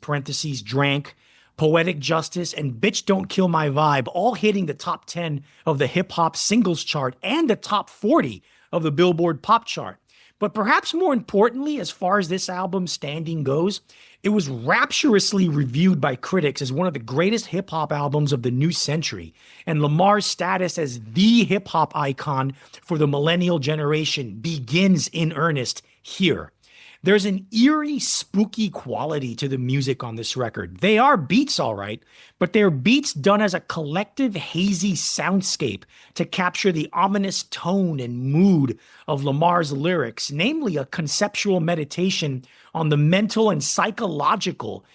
(Drank), Poetic Justice, and Bitch Don't Kill My Vibe, all hitting the top 10 of the hip hop singles chart and the top 40 of the Billboard pop chart. But perhaps more importantly, as far as this album's standing goes, it was rapturously reviewed by critics as one of the greatest hip hop albums of the new century, and Lamar's status as the hip hop icon for the millennial generation begins in earnest here. There's an eerie, spooky quality to the music on this record. They are beats, all right, but they're beats done as a collective, hazy soundscape to capture the ominous tone and mood of Lamar's lyrics, namely a conceptual meditation on the mental and psychological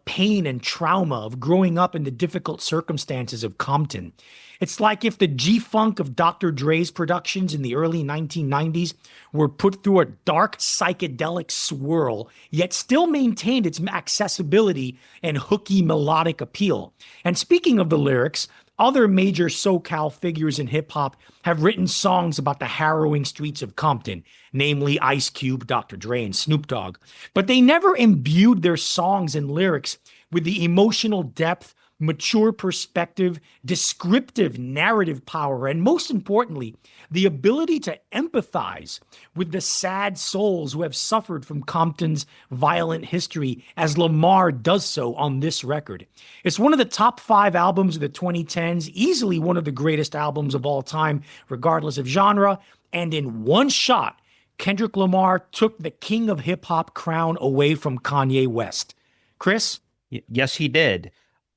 pain and trauma of growing up in the difficult circumstances of Compton. It's like if the G-Funk of Dr. Dre's productions in the early 1990s were put through a dark psychedelic swirl, yet still maintained its accessibility and hooky melodic appeal. And speaking of the lyrics, other major SoCal figures in hip hop have written songs about the harrowing streets of Compton, namely Ice Cube, Dr. Dre, and Snoop Dogg. But they never imbued their songs and lyrics with the emotional depth, mature perspective, descriptive narrative power, and most importantly, the ability to empathize with the sad souls who have suffered from Compton's violent history, as Lamar does so on this record. It's one of the top 5 albums of the 2010s, easily one of the greatest albums of all time, regardless of genre, and in one shot, Kendrick Lamar took the king of hip hop crown away from Kanye West. Chris? Yes, he did.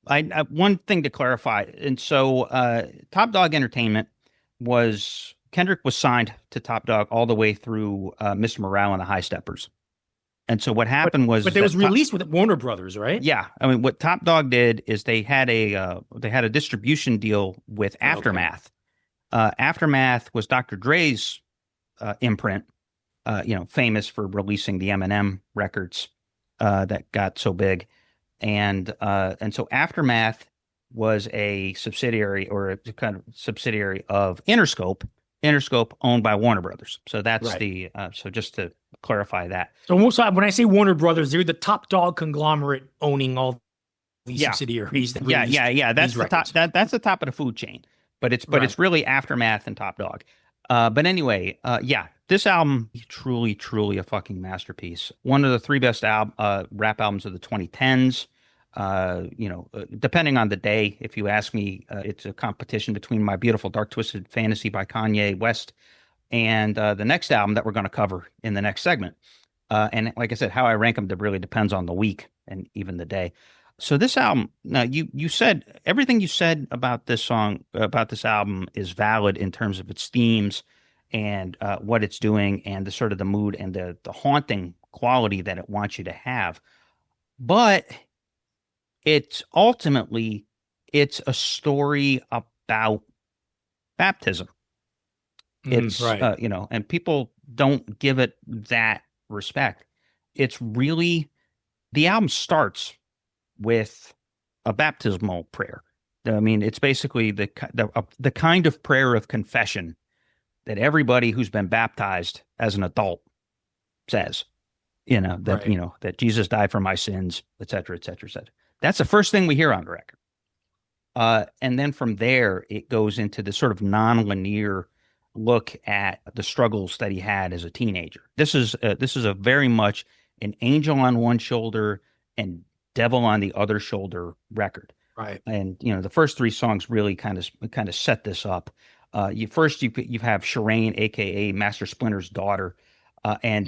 I one thing to clarify, and so Top Dog Entertainment Kendrick was signed to Top Dog all the way through Mr. Morale and the High Steppers, and so what happened was, but it was released with Warner Brothers, right? Yeah, I mean, what Top Dog did is they had a distribution deal with Aftermath. Aftermath was Dr. Dre's imprint, famous for releasing the Eminem records that got so big. And so Aftermath was a subsidiary or a kind of subsidiary of Interscope owned by Warner Brothers. So that's right. So just to clarify that. So when I say Warner Brothers, they're the Top Dog conglomerate owning all these subsidiaries. That That's the top. That's the top of the food chain. But it's really Aftermath and Top Dog. But anyway, this album is truly a fucking masterpiece. One of the 3 best rap albums of the 2010s. Depending on the day, if you ask me, it's a competition between My Beautiful Dark Twisted Fantasy by Kanye West and the next album that we're going to cover in the next segment. And like I said, how I rank them really depends on the week and even the day. So this album, now you said everything you said about this album is valid in terms of its themes and what it's doing and the sort of the mood and the haunting quality that it wants you to have. But it's ultimately a story about baptism. It's right. And people don't give it that respect. It's really, the album starts with a baptismal prayer. I mean, it's basically the kind of prayer of confession that everybody who's been baptized as an adult says, that Jesus died for my sins, et cetera, et cetera, et cetera. That's the first thing we hear on the record. And then from there, it goes into this sort of non-linear look at the struggles that he had as a teenager. This is a very much an angel on one shoulder and devil on the other shoulder record. Right. And the first 3 songs really kind of set this up. You have Shireen, aka Master Splinter's daughter,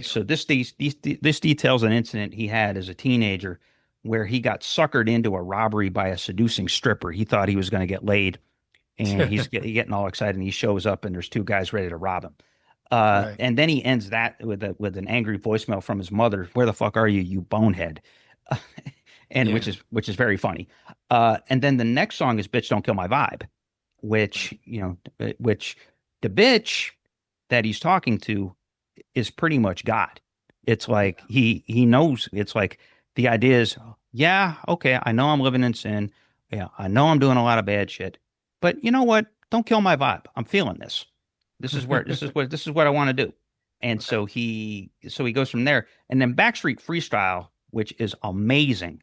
so this details an incident he had as a teenager where he got suckered into a robbery by a seducing stripper. He thought he was going to get laid, and he's getting all excited, and he shows up, and there's 2 guys ready to rob him. Right. And then he ends that with an angry voicemail from his mother. "Where the fuck are you, you bonehead?" Which is very funny. And then the next song is "Bitch Don't Kill My Vibe," which the bitch that he's talking to is pretty much God. It's like he knows. It's like the idea is, yeah, okay, I know I'm living in sin. Yeah, I know I'm doing a lot of bad shit. But you know what? Don't kill my vibe. I'm feeling this. This is what I want to do. And so he goes from there. And then Backstreet Freestyle, which is amazing,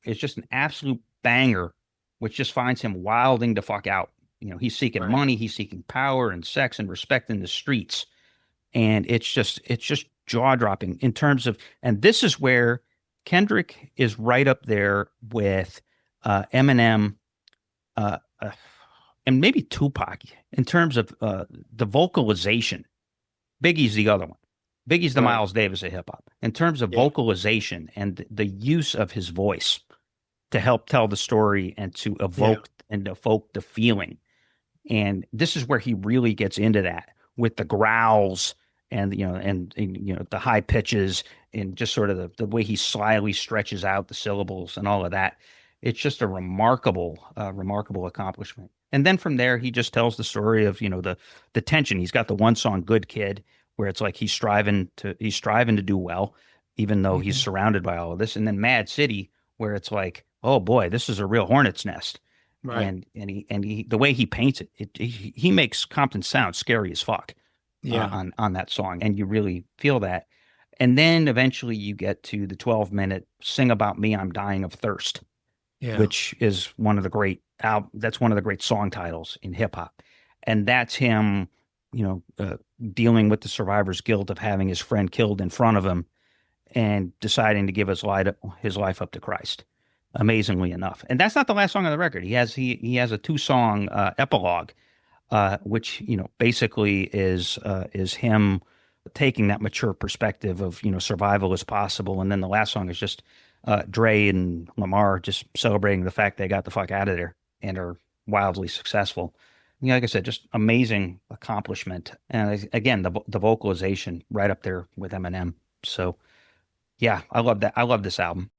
is just an absolute banger, which just finds him wilding the fuck out. He's seeking money, he's seeking power and sex and respect in the streets. And it's just jaw-dropping in terms of, and this is where Kendrick is right up there with Eminem and maybe Tupac in terms of the vocalization. Biggie's the other one. Biggie's the Miles Davis of hip-hop. In terms of vocalization and the use of his voice to help tell the story and to evoke the feeling. And this is where he really gets into that with the growls and the high pitches and just sort of the way he slyly stretches out the syllables and all of that. It's just a remarkable accomplishment. And then from there, he just tells the story of the tension. He's got the one song "Good Kid," where it's like he's striving to do well, even though he's surrounded by all of this. And then "Mad City," where it's like, oh boy, this is a real hornet's nest. Right. And the way he paints it, he makes Compton sound scary as fuck. Yeah. On that song, and you really feel that. And then eventually you get to the 12-minute "Sing About Me, I'm Dying of Thirst," Yeah. which is one of the great that's one of the great song titles in hip hop, and that's him, dealing with the survivor's guilt of having his friend killed in front of him, and deciding to give his life up to Christ. Amazingly enough, and that's not the last song on the record. He has a 2-song epilogue, which basically is him taking that mature perspective of survival is possible, and then the last song is just Dre and Lamar just celebrating the fact they got the fuck out of there and are wildly successful. Like I said, just amazing accomplishment, and again the vocalization right up there with Eminem. So yeah, I love that. I love this album.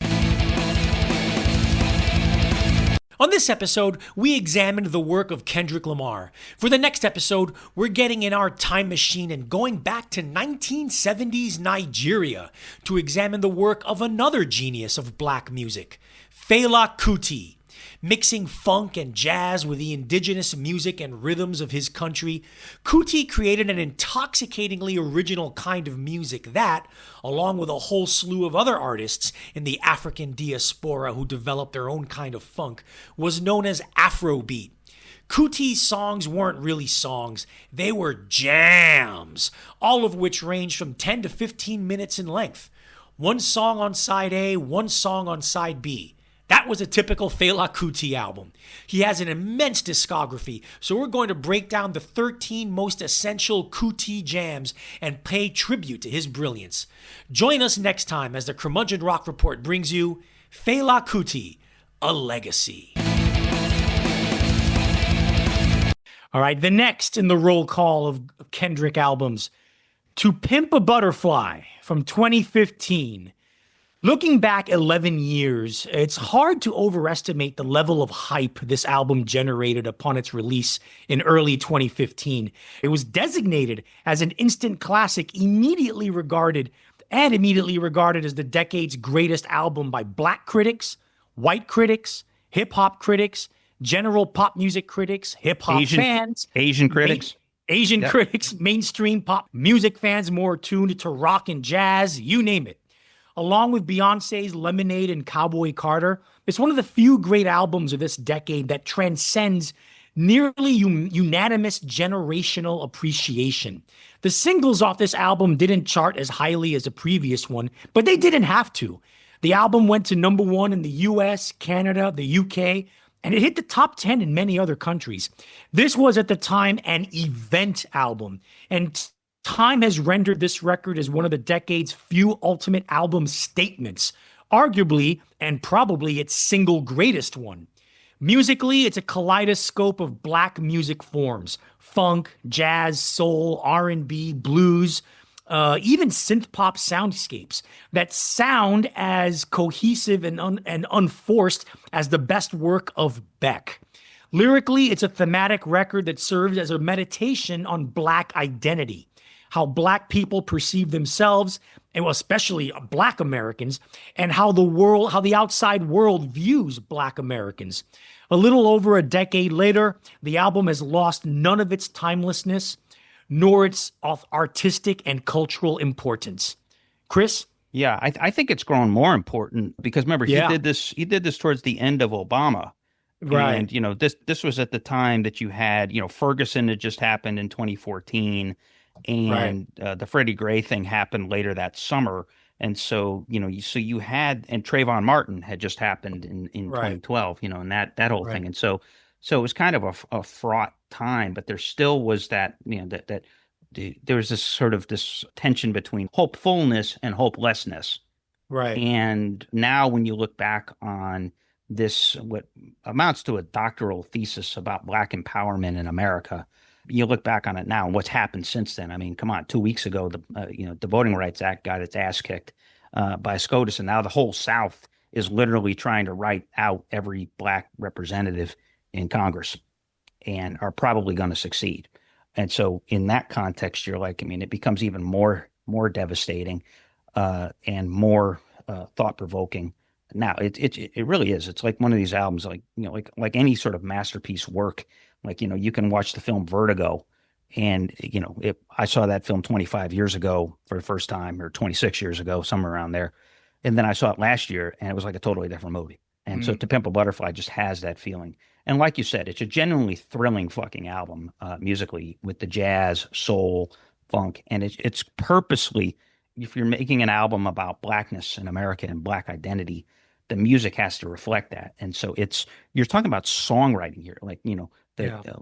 On this episode, we examined the work of Kendrick Lamar. For the next episode, we're getting in our time machine and going back to 1970s Nigeria to examine the work of another genius of black music, Fela Kuti. Mixing funk and jazz with the indigenous music and rhythms of his country, Kuti created an intoxicatingly original kind of music that, along with a whole slew of other artists in the African diaspora who developed their own kind of funk, was known as Afrobeat. Kuti's songs weren't really songs, they were jams, all of which ranged from 10 to 15 minutes in length. One song on side A, one song on side B. That was a typical Fela Kuti album. He has an immense discography, so we're going to break down the 13 most essential Kuti jams and pay tribute to his brilliance. Join us next time as the Curmudgeon Rock Report brings you Fela Kuti, A Legacy. All right, the next in the roll call of Kendrick albums, To Pimp a Butterfly from 2015. Looking back 11 years, it's hard to overestimate the level of hype this album generated upon its release in early 2015. It was designated as an instant classic, immediately regarded as the decade's greatest album by black critics, white critics, hip-hop critics, general pop music critics, hip-hop fans, Asian critics. Critics, mainstream pop music fans more tuned to rock and jazz, you name it. Along with Beyonce's Lemonade and Cowboy Carter, it's one of the few great albums of this decade that transcends nearly unanimous generational appreciation. The singles off this album didn't chart as highly as the previous one, but they didn't have to. The album went to number 1 in the US, Canada, the UK, and it hit the top 10 in many other countries. This was at the time an event album, and time has rendered this record as one of the decade's few ultimate album statements, arguably and probably its single greatest one. Musically, it's a kaleidoscope of black music forms: funk, jazz, soul, R&B, blues, even synth pop soundscapes that sound as cohesive and unforced as the best work of Beck. Lyrically, it's a thematic record that serves as a meditation on black identity, how black people perceive themselves, and especially black Americans, and how the outside world views black Americans. A little over a decade later, the album has lost none of its timelessness, nor its artistic and cultural importance. Chris? Yeah, I think it's grown more important because remember, he did this towards the end of Obama. Right. And, this was at the time that you had, Ferguson had just happened in 2014. And the Freddie Gray thing happened later that summer. And so, you had, and Trayvon Martin had just happened in 2012, and that whole thing. And so it was kind of a fraught time, but there still was that, there was this sort of this tension between hopefulness and hopelessness. Right. And now when you look back on this, what amounts to a doctoral thesis about black empowerment in America, you look back on it now and what's happened since then. I mean, come on, 2 weeks ago, the Voting Rights Act got its ass kicked by SCOTUS, and now the whole South is literally trying to write out every black representative in Congress and are probably going to succeed. And so in that context, you're like, it becomes even more devastating and more thought-provoking Now it really is. It's like one of these albums, like like any sort of masterpiece work. Like you can watch the film Vertigo, and I saw that film 25 years ago for the first time, or 26 years ago, somewhere around there, and then I saw it last year, and it was like a totally different movie. And so To Pimp a Butterfly just has that feeling. And like you said, it's a genuinely thrilling fucking album musically, with the jazz, soul, funk, and it's purposely. If you're making an album about blackness in America and black identity, the music has to reflect that. And so you're talking about songwriting here. Like,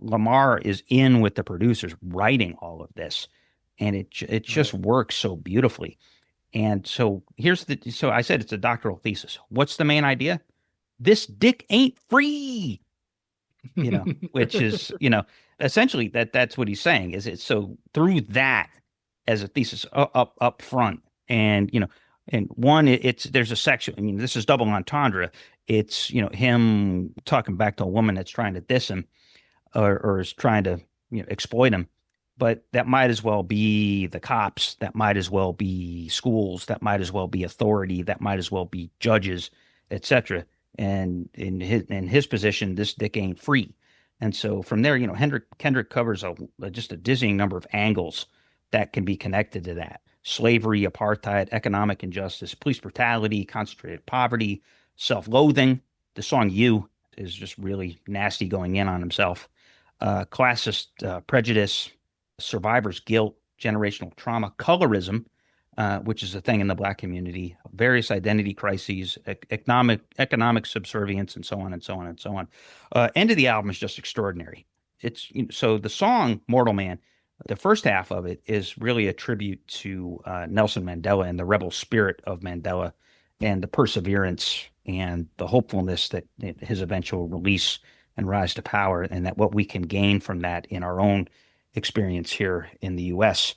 Lamar is in with the producers writing all of this, and it just works so beautifully. And so so I said it's a doctoral thesis. What's the main idea? This dick ain't free, which is, essentially that's what he's saying. Is it so through that as a thesis up front, and and one, there's a section. I mean, this is double entendre. It's him talking back to a woman that's trying to diss him, or is trying to exploit him, but that might as well be the cops. That might as well be schools. That might as well be authority. That might as well be judges, etc. And in his position, this dick ain't free. And so from there, Kendrick covers just a dizzying number of angles that can be connected to that: slavery, apartheid, economic injustice, police brutality, concentrated poverty, self-loathing. The song "You" is just really nasty, going in on himself. Classist prejudice, survivor's guilt, generational trauma, colorism, which is a thing in the black community, various identity crises, economic subservience, and so on and so on and so on. End of the album is just extraordinary. It's so the song "Mortal Man," the first half of it is really a tribute to Nelson Mandela and the rebel spirit of Mandela, and the perseverance and the hopefulness that his eventual release and rise to power, and that what we can gain from that in our own experience here in the U.S.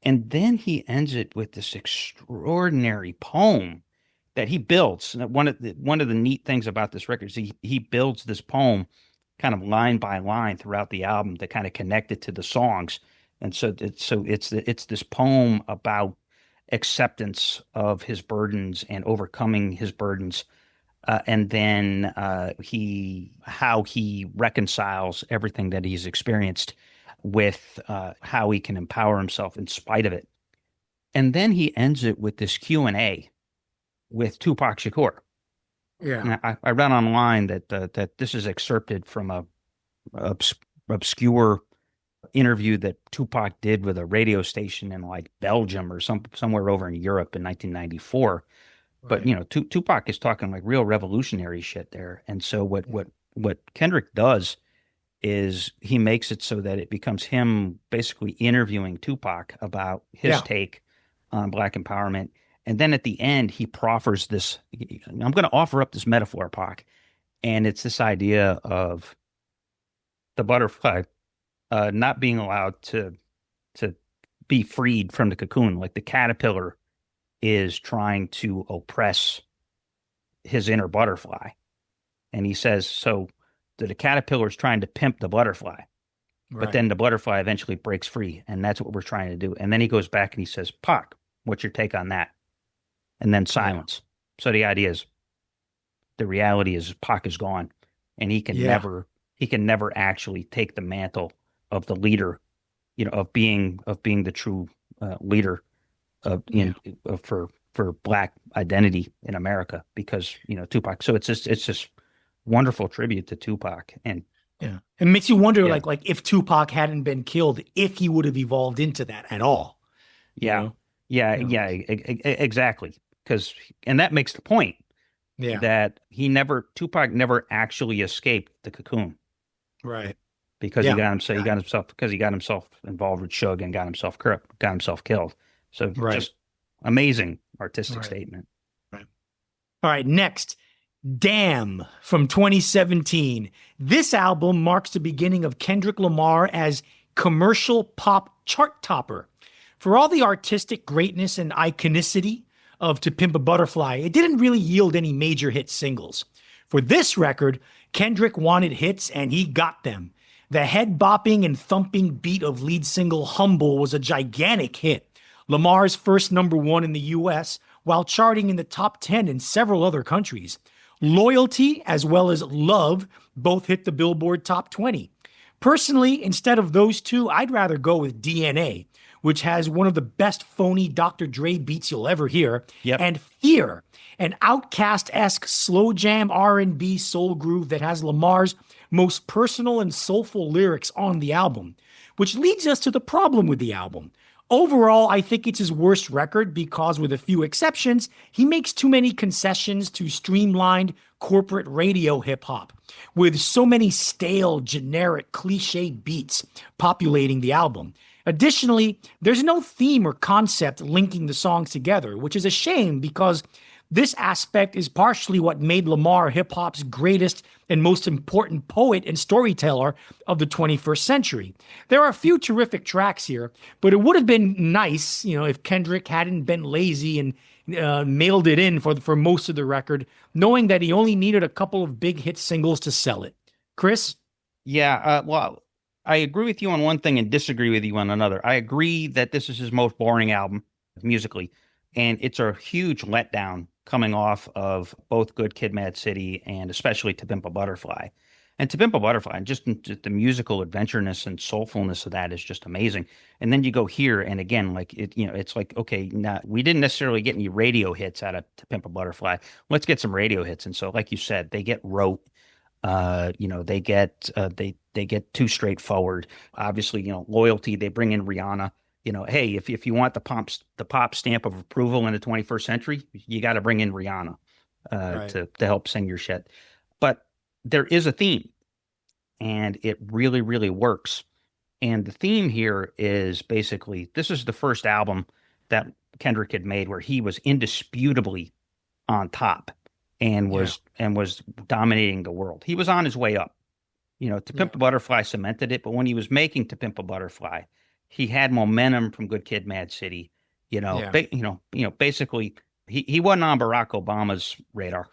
And then he ends it with this extraordinary poem that he builds. One of the neat things about this record is he builds this poem kind of line by line throughout the album to kind of connect it to the songs. And so it's this poem about acceptance of his burdens and overcoming his burdens, and then how he reconciles everything that he's experienced with how he can empower himself in spite of it. And then he ends it with this Q&A with Tupac Shakur. Yeah, I read online that this is excerpted from a obscure interview that Tupac did with a radio station in like Belgium or somewhere over in Europe in 1994. Right. But Tupac is talking like real revolutionary shit there. And so what Kendrick does is he makes it so that it becomes him basically interviewing Tupac about his take on black empowerment. And then at the end, he proffers this. I'm going to offer up this metaphor, Pac, and it's this idea of the butterfly not being allowed to be freed from the cocoon, like the caterpillar is trying to oppress his inner butterfly. And he says, so the caterpillar is trying to pimp the butterfly, but then the butterfly eventually breaks free, and that's what we're trying to do. And then he goes back and he says, Pac, what's your take on that? And then silence. Yeah. So the idea is, the reality is Pac is gone, and he can never actually take the mantle of the leader, of being the true leader for black identity in America, because Tupac. So it's just wonderful tribute to Tupac, and it makes you wonder, like if Tupac hadn't been killed, if he would have evolved into that at all. Exactly. And that makes the point that Tupac never actually escaped the cocoon, right? Because he got himself involved with Suge and got himself killed. So just amazing artistic statement. Right. All right, next, Damn from 2017. This album marks the beginning of Kendrick Lamar as commercial pop chart topper. For all the artistic greatness and iconicity of To Pimp a Butterfly, it didn't really yield any major hit singles. For this record, Kendrick wanted hits, and he got them. The head-bopping and thumping beat of lead single Humble was a gigantic hit, Lamar's first #1 in the U.S., while charting in the top 10 in several other countries. Loyalty as well as Love both hit the Billboard Top 20. Personally, instead of those two, I'd rather go with DNA, which has one of the best phony Dr. Dre beats you'll ever hear, Yep. and Fear, an Outkast-esque slow jam R&B soul groove that has Lamar's most personal and soulful lyrics on the album, which leads us to the problem with the album. Overall, I think it's his worst record because, with a few exceptions, he makes too many concessions to streamlined corporate radio hip-hop, with so many stale, generic, cliched beats populating the album. Additionally, there's no theme or concept linking the songs together, which is a shame because this aspect is partially what made Lamar hip-hop's greatest and most important poet and storyteller of the 21st century. There are a few terrific tracks here, but it would have been nice, if Kendrick hadn't been lazy and mailed it in for most of the record, knowing that he only needed a couple of big hit singles to sell it. Chris? Yeah, well, I agree with you on one thing and disagree with you on another. I agree that this is his most boring album musically, and it's a huge letdown coming off of both Good Kid, M.A.A.D City and especially To Pimp a Butterfly. And To Pimp a Butterfly, just the musical adventureness and soulfulness of that is just amazing. And then you go here, and again, it's like, okay, now we didn't necessarily get any radio hits out of To Pimp a Butterfly. Let's get some radio hits. And so, like you said, they get rote. They get too straightforward. Obviously, Loyalty. They bring in Rihanna. Hey, if you want the pop stamp of approval in the 21st century, you got to bring in Rihanna Right. to help sing your shit. But there is a theme, and it really, really works. And the theme here is basically, this is the first album that Kendrick had made where he was indisputably on top and was dominating the world. He was on his way up. To Pimp a Butterfly cemented it, but when he was making To Pimp a Butterfly, he had momentum from Good Kid, M.A.A.D City. Basically, he wasn't on Barack Obama's radar.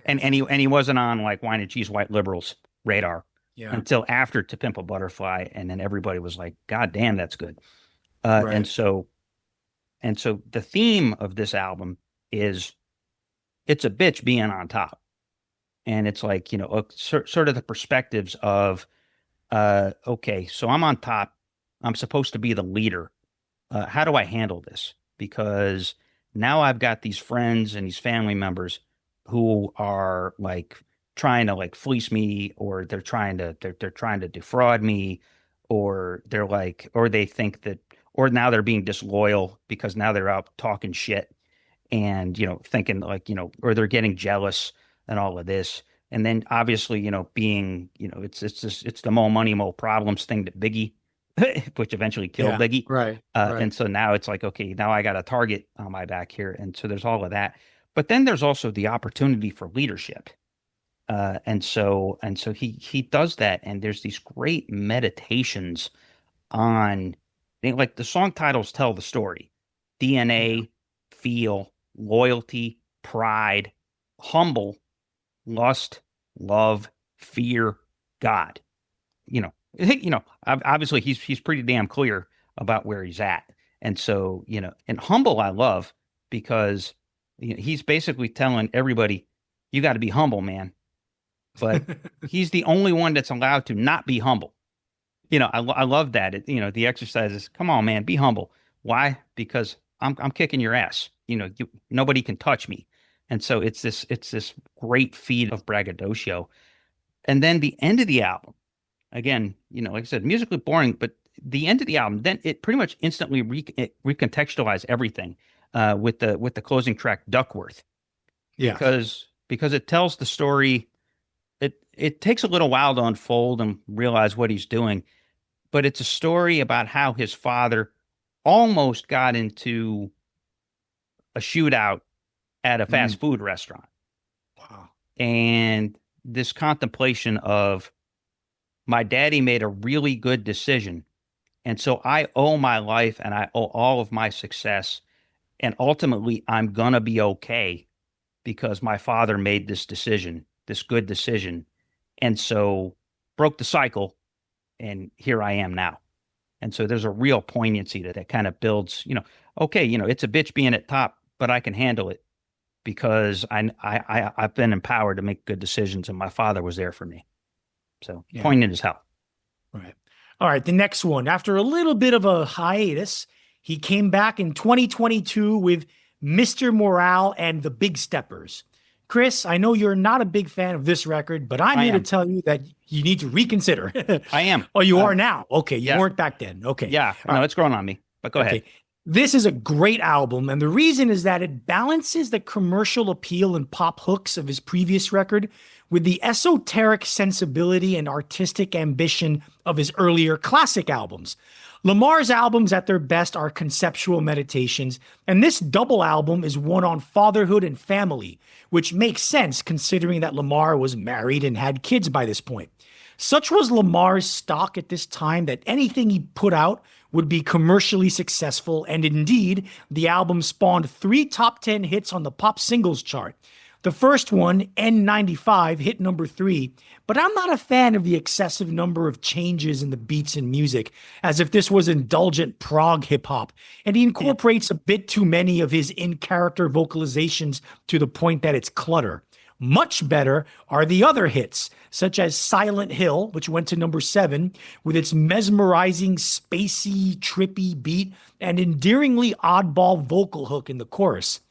And he wasn't on like wine and cheese white liberals' radar until after To Pimp a Butterfly, and then everybody was like, "God damn, that's good." Right. And so the theme of this album is it's a bitch being on top, and it's like sort of the perspectives of, okay, so I'm on top. I'm supposed to be the leader. How do I handle this? Because now I've got these friends and these family members who are like trying to like fleece me, or they're trying to defraud me, or they think that, or now they're being disloyal because now they're out talking shit and, thinking like, or they're getting jealous and all of this. And then obviously, being, it's the more money, more problems thing that Biggie which eventually killed Biggie. Right. And so now it's like, okay, now I got a target on my back here. And so there's all of that. But then there's also the opportunity for leadership. And so he does that. And there's these great meditations on, like the song titles tell the story. DNA, feel, loyalty, pride, humble, lust, love, fear, God. Obviously he's pretty damn clear about where he's at. And so, and humble I love because he's basically telling everybody, you got to be humble, man. But he's the only one that's allowed to not be humble. I love that. The exercise is, come on, man, be humble. Why? Because I'm kicking your ass. Nobody can touch me. And so it's this great feat of braggadocio. And then the end of the album, again, like I said, musically boring, but the end of the album, then it pretty much instantly recontextualized everything with the closing track, Duckworth. Yeah. Because it tells the story. It takes a little while to unfold and realize what he's doing, but it's a story about how his father almost got into a shootout at a fast food restaurant. Wow. And this contemplation of, my daddy made a really good decision, and so I owe my life and I owe all of my success, and ultimately I'm gonna be okay because my father made this decision, this good decision, and so broke the cycle, and here I am now. And so there's a real poignancy that kind of builds, okay, it's a bitch being at top, but I can handle it because I've been empowered to make good decisions, and my father was there for me. So poignant as hell. Right. All right. The next one. After a little bit of a hiatus, he came back in 2022 with Mr. Morale and the Big Steppers. Chris, I know you're not a big fan of this record, but I'm here to tell you that you need to reconsider. I am. Oh, you are now? Okay. You weren't back then. Okay. Yeah. No, it's growing on me, but go ahead. This is a great album, and the reason is that it balances the commercial appeal and pop hooks of his previous record with the esoteric sensibility and artistic ambition of his earlier classic albums. Lamar's albums at their best are conceptual meditations, and this double album is one on fatherhood and family, which makes sense considering that Lamar was married and had kids by this point. Such was Lamar's stock at this time that anything he put out would be commercially successful, and indeed, the album spawned 3 top 10 hits on the pop singles chart. The first one, N95, hit number 3, but I'm not a fan of the excessive number of changes in the beats and music, as if this was indulgent prog hip-hop, and he incorporates a bit too many of his in-character vocalizations to the point that it's clutter. Much better are the other hits, such as Silent Hill, which went to number 7, with its mesmerizing, spacey, trippy beat and endearingly oddball vocal hook in the chorus.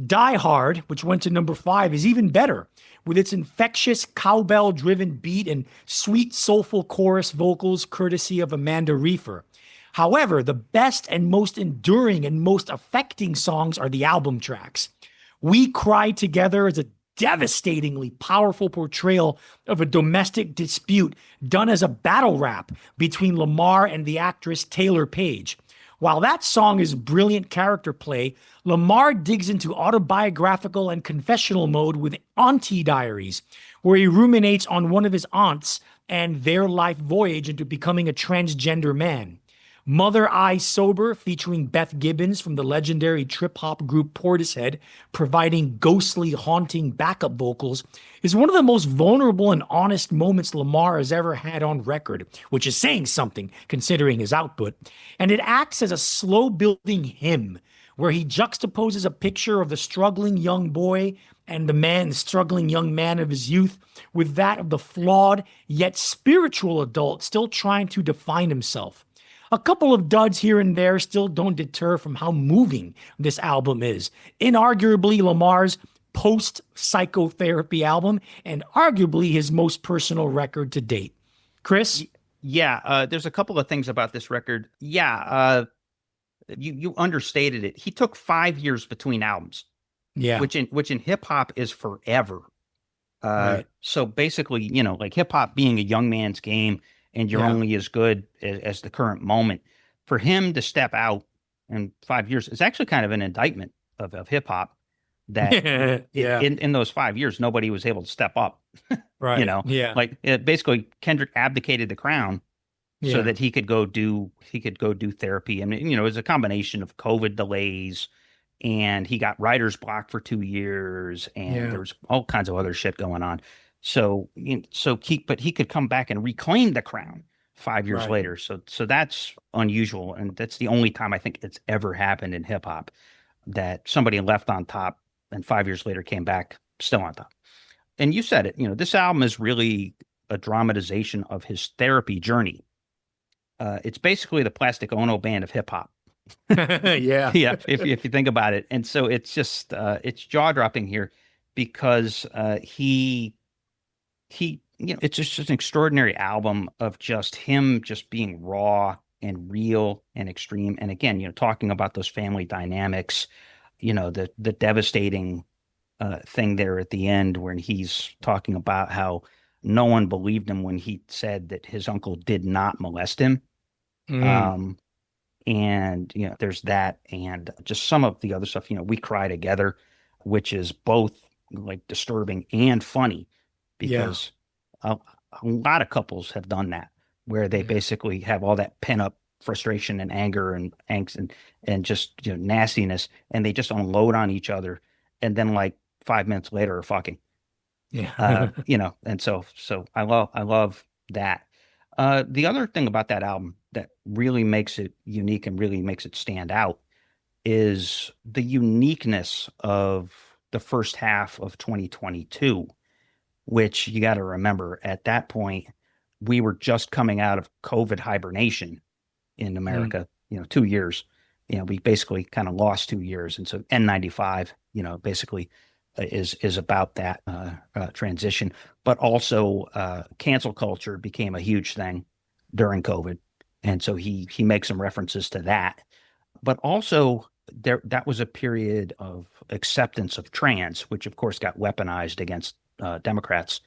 Die Hard, which went to number 5, is even better, with its infectious cowbell-driven beat and sweet, soulful chorus vocals courtesy of Amanda Reifer. However, the best and most enduring and most affecting songs are the album tracks. We Cry Together is a devastatingly powerful portrayal of a domestic dispute done as a battle rap between Lamar and the actress Taylor Page. While that song is brilliant character play, Lamar digs into autobiographical and confessional mode with Auntie Diaries, where he ruminates on one of his aunts and their life voyage into becoming a transgender man. Mother I Sober, featuring Beth Gibbons from the legendary trip-hop group Portishead, providing ghostly, haunting backup vocals, is one of the most vulnerable and honest moments Lamar has ever had on record, which is saying something considering his output. And it acts as a slow-building hymn, where he juxtaposes a picture of the struggling young boy and the struggling young man of his youth with that of the flawed yet spiritual adult still trying to define himself. A couple of duds here and there still don't deter from how moving this album is. Inarguably Lamar's post-psychotherapy album and arguably his most personal record to date. Chris? Yeah, there's a couple of things about this record. Yeah, you understated it. He took 5 years between albums. Yeah. Which in hip-hop is forever. Right. So basically, like hip-hop being a young man's game, and you're only as good as the current moment. For him to step out in 5 years is actually kind of an indictment of hip hop that in those 5 years, nobody was able to step up. Right. Like basically Kendrick abdicated the crown so that he could go do therapy. And, it was a combination of COVID delays, and he got writer's block for 2 years, and there was all kinds of other shit going on. So he could come back and reclaim the crown 5 years later. So that's unusual, and that's the only time I think it's ever happened in hip hop that somebody left on top and 5 years later came back still on top. And you said it. This album is really a dramatization of his therapy journey. It's basically the Plastic Ono Band of hip hop. Yeah. If you think about it, and so it's just it's jaw dropping here because it's just an extraordinary album of just him just being raw and real and extreme. And again, talking about those family dynamics, the devastating thing there at the end when he's talking about how no one believed him when he said that his uncle did not molest him. And, there's that, and just some of the other stuff, We Cry Together, which is both like disturbing and funny. Because a lot of couples have done that, where they basically have all that pent up frustration and anger and angst and just nastiness, and they just unload on each other, and then like 5 minutes later are fucking. And so I love that. The other thing about that album that really makes it unique and really makes it stand out is the uniqueness of the first half of 2022, which you got to remember at that point, we were just coming out of COVID hibernation in America, 2 years. We basically kind of lost 2 years. And so N95, basically is about that transition. But also cancel culture became a huge thing during COVID. And so he makes some references to that. But also that was a period of acceptance of trans, which of course got weaponized against Democrats.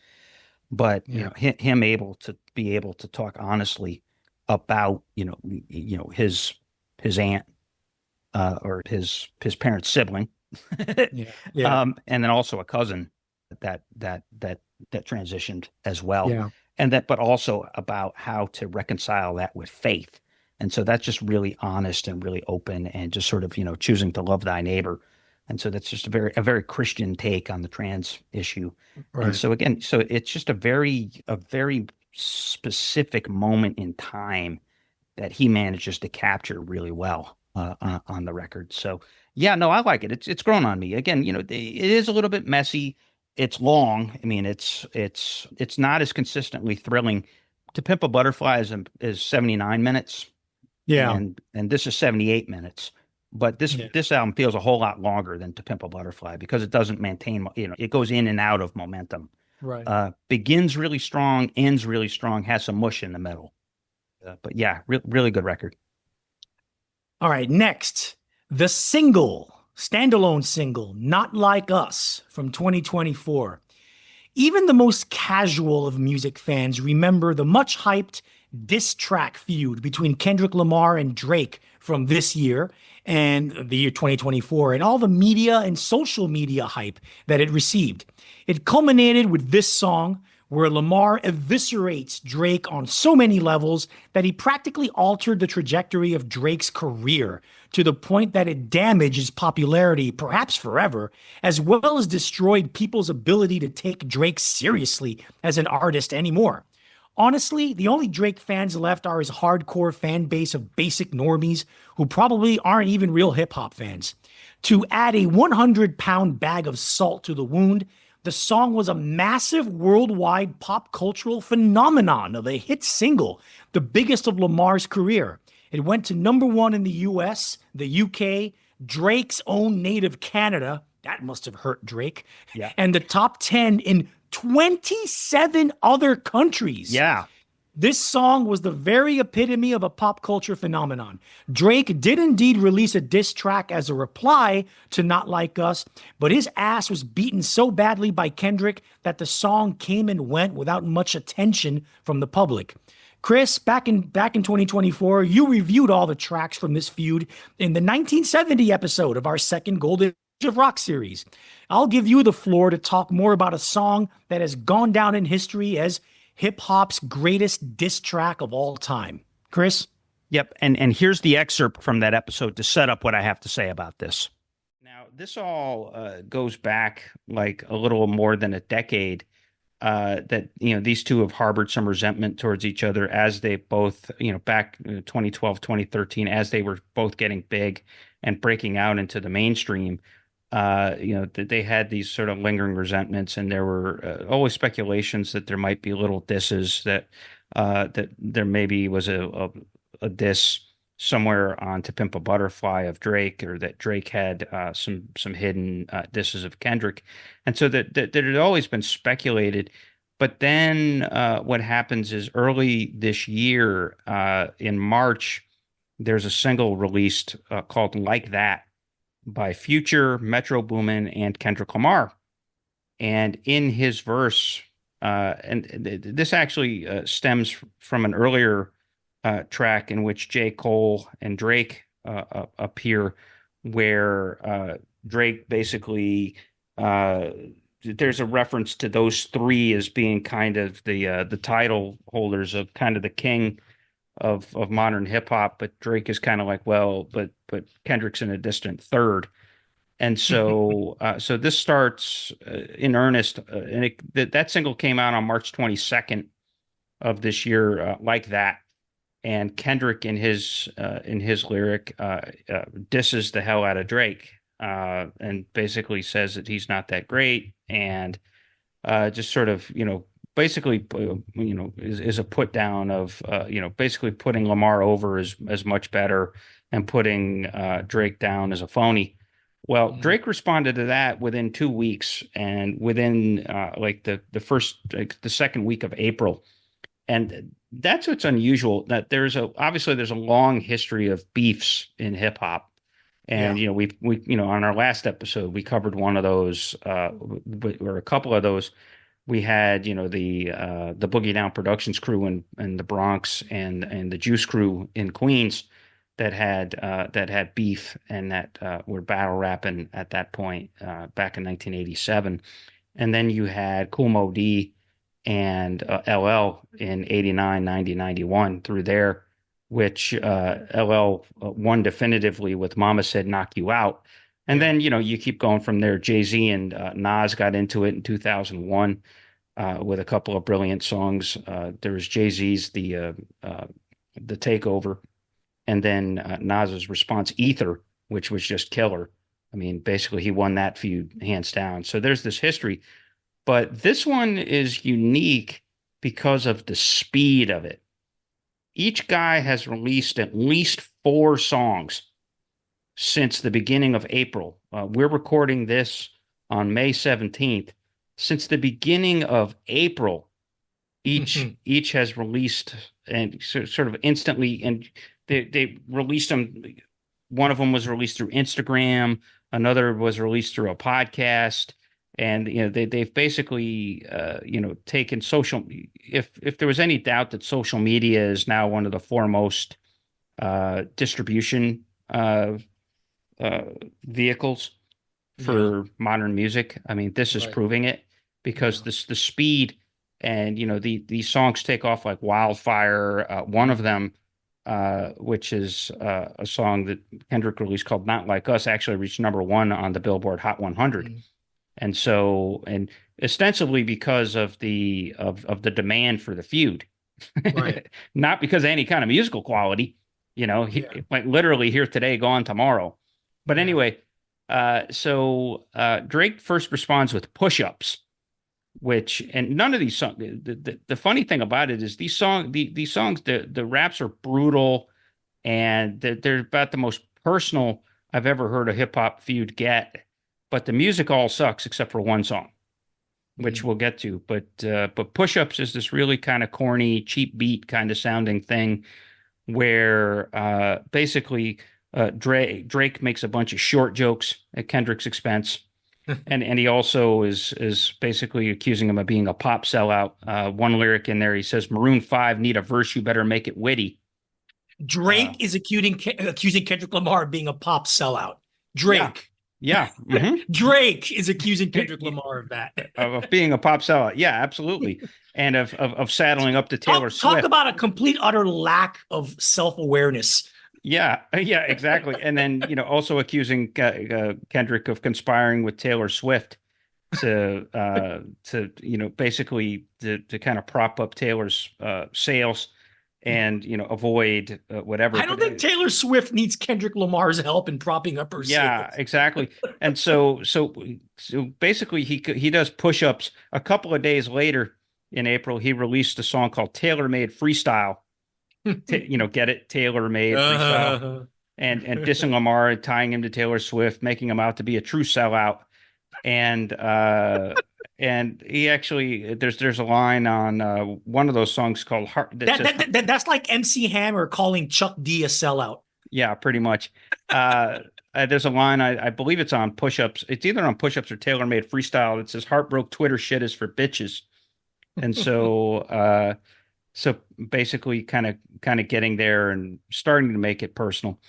But him able to talk honestly about his aunt or his parents' sibling, and then also a cousin that transitioned as well, but also about how to reconcile that with faith. And so that's just really honest and really open and just sort of choosing to love thy neighbor. And so that's just a very Christian take on the trans issue. Right. And so again, it's just a very specific moment in time that he manages to capture really well on the record. So yeah, no, I like it. It's grown on me. Again, it is a little bit messy. It's long. I mean, it's not as consistently thrilling. To Pimp a Butterfly is 79 minutes. Yeah. And this is 78 minutes. But this album feels a whole lot longer than To Pimp a Butterfly because it doesn't maintain, it goes in and out of momentum. Right. Begins really strong, ends really strong, has some mush in the middle. But yeah, really good record. All right, next, the standalone single, Not Like Us from 2024. Even the most casual of music fans remember the much hyped diss track feud between Kendrick Lamar and Drake from this year and the year 2024, and all the media and social media hype that it received. It culminated with this song, where Lamar eviscerates Drake on so many levels that he practically altered the trajectory of Drake's career to the point that it damaged his popularity, perhaps forever, as well as destroyed people's ability to take Drake seriously as an artist anymore. Honestly, the only Drake fans left are his hardcore fan base of basic normies who probably aren't even real hip-hop fans. To add a 100-pound bag of salt to the wound, the song was a massive worldwide pop cultural phenomenon of a hit single, the biggest of Lamar's career. It went to #1 in the US, the UK, Drake's own native Canada. That must have hurt Drake. Yeah. And the top 10 in 27 other countries. Yeah. This song was the very epitome of a pop culture phenomenon. Drake did indeed release a diss track as a reply to Not Like Us, but his ass was beaten so badly by Kendrick that the song came and went without much attention from the public. Chris, back in 2024, you reviewed all the tracks from this feud in the 1970 episode of our second Golden of Rock series. I'll give you the floor to talk more about a song that has gone down in history as hip-hop's greatest diss track of all time. Chris? Yep, and here's the excerpt from that episode to set up what I have to say about this. Now, this all goes back like a little more than a decade that, these two have harbored some resentment towards each other as they both, back in 2012, 2013, as they were both getting big and breaking out into the mainstream. They had these sort of lingering resentments, and there were always speculations that there might be little disses that there maybe was a diss somewhere on To Pimp a Butterfly of Drake, or that Drake had some hidden disses of Kendrick, and so that had always been speculated. But then what happens is early this year, in March, there's a single released called "Like That" by Future, Metro Boomin, and Kendrick Lamar. And in his verse, and this actually stems from an earlier track in which J. Cole and Drake appear, where Drake basically, there's a reference to those three as being kind of the title holders of kind of the king of modern hip hop, but Drake is kind of like, well, but Kendrick's in a distant third. And so so this starts in earnest, and that single came out on March 22nd of this year, Like That. and Kendrick in his lyric disses the hell out of Drake, and basically says that he's not that great, and just sort of, basically, is a put down of, basically putting Lamar over as much better, and putting Drake down as a phony. Well, Drake responded to that within 2 weeks, and within like the first, like the second week of April. And that's what's unusual, that obviously there's a long history of beefs in hip hop. And, Yeah. we on our last episode, we covered one of those, or a couple of those. We had, the Boogie Down Productions crew in the Bronx, and the Juice crew in Queens that had beef, and that were battle rapping at that point, back in 1987. And then you had Kool Moe Dee and LL in 89, 90, 91 through there, which LL won definitively with Mama Said Knock You Out. And then, you keep going from there. Jay-Z and Nas got into it in 2001 with a couple of brilliant songs. There was Jay-Z's the Takeover, and then Nas's response, Ether, which was just killer. I mean, basically, he won that feud hands down. So there's this history. But this one is unique because of the speed of it. Each guy has released at least 4 songs since the beginning of April. We're recording this on May 17th. Since the beginning of April, each has released, and sort of instantly, and they released them. One of them was released through Instagram. Another was released through a podcast. And they've basically taken social. If there was any doubt that social media is now one of the foremost distribution vehicles for modern music, I mean, this is proving it, because the speed, and these songs take off like wildfire. One of them, which is a song that Kendrick released called "Not Like Us," actually reached #1 on the Billboard Hot 100. And so, and ostensibly because of the demand for the feud, Right. not because of any kind of musical quality, like literally here today, gone tomorrow. But anyway, so Drake first responds with push-ups, and none of these songs. The funny thing about it is these songs, the raps are brutal, and they're about the most personal I've ever heard a hip hop feud get. But the music all sucks except for one song, which we'll get to. But Push-Ups is this really kind of corny, cheap beat kind of sounding thing, where basically Drake makes a bunch of short jokes at Kendrick's expense, and he also is basically accusing him of being a pop sellout. One lyric in there, he says, "Maroon 5 need a verse, you better make it witty." Drake is accusing Kendrick Lamar of being a pop sellout. Drake. Yeah. Mm-hmm. Drake is accusing Kendrick Lamar of that. of being a pop sellout. Yeah, absolutely. And of saddling up to Taylor Swift. Talk about a complete, utter lack of self-awareness. Yeah, exactly. And then, also accusing Kendrick of conspiring with Taylor Swift to basically to kind of prop up Taylor's sales, and avoid whatever. I don't think Taylor Swift needs Kendrick Lamar's help in propping up her sales. Yeah, exactly. And so basically he does push-ups. A couple of days later in April, he released a song called Tailor Made Freestyle. Get it? Tailor Made Freestyle. And dissing Lamar, tying him to Taylor Swift, making him out to be a true sellout. And he actually, there's a line on one of those songs called Heart. That's like MC Hammer calling Chuck D a sellout. Yeah, pretty much. There's a line, I believe it's on Push-Ups. It's either on Push-Ups or Taylor Made Freestyle. That says, "Heartbroke Twitter shit is for bitches." And so, basically kind of getting there and starting to make it personal.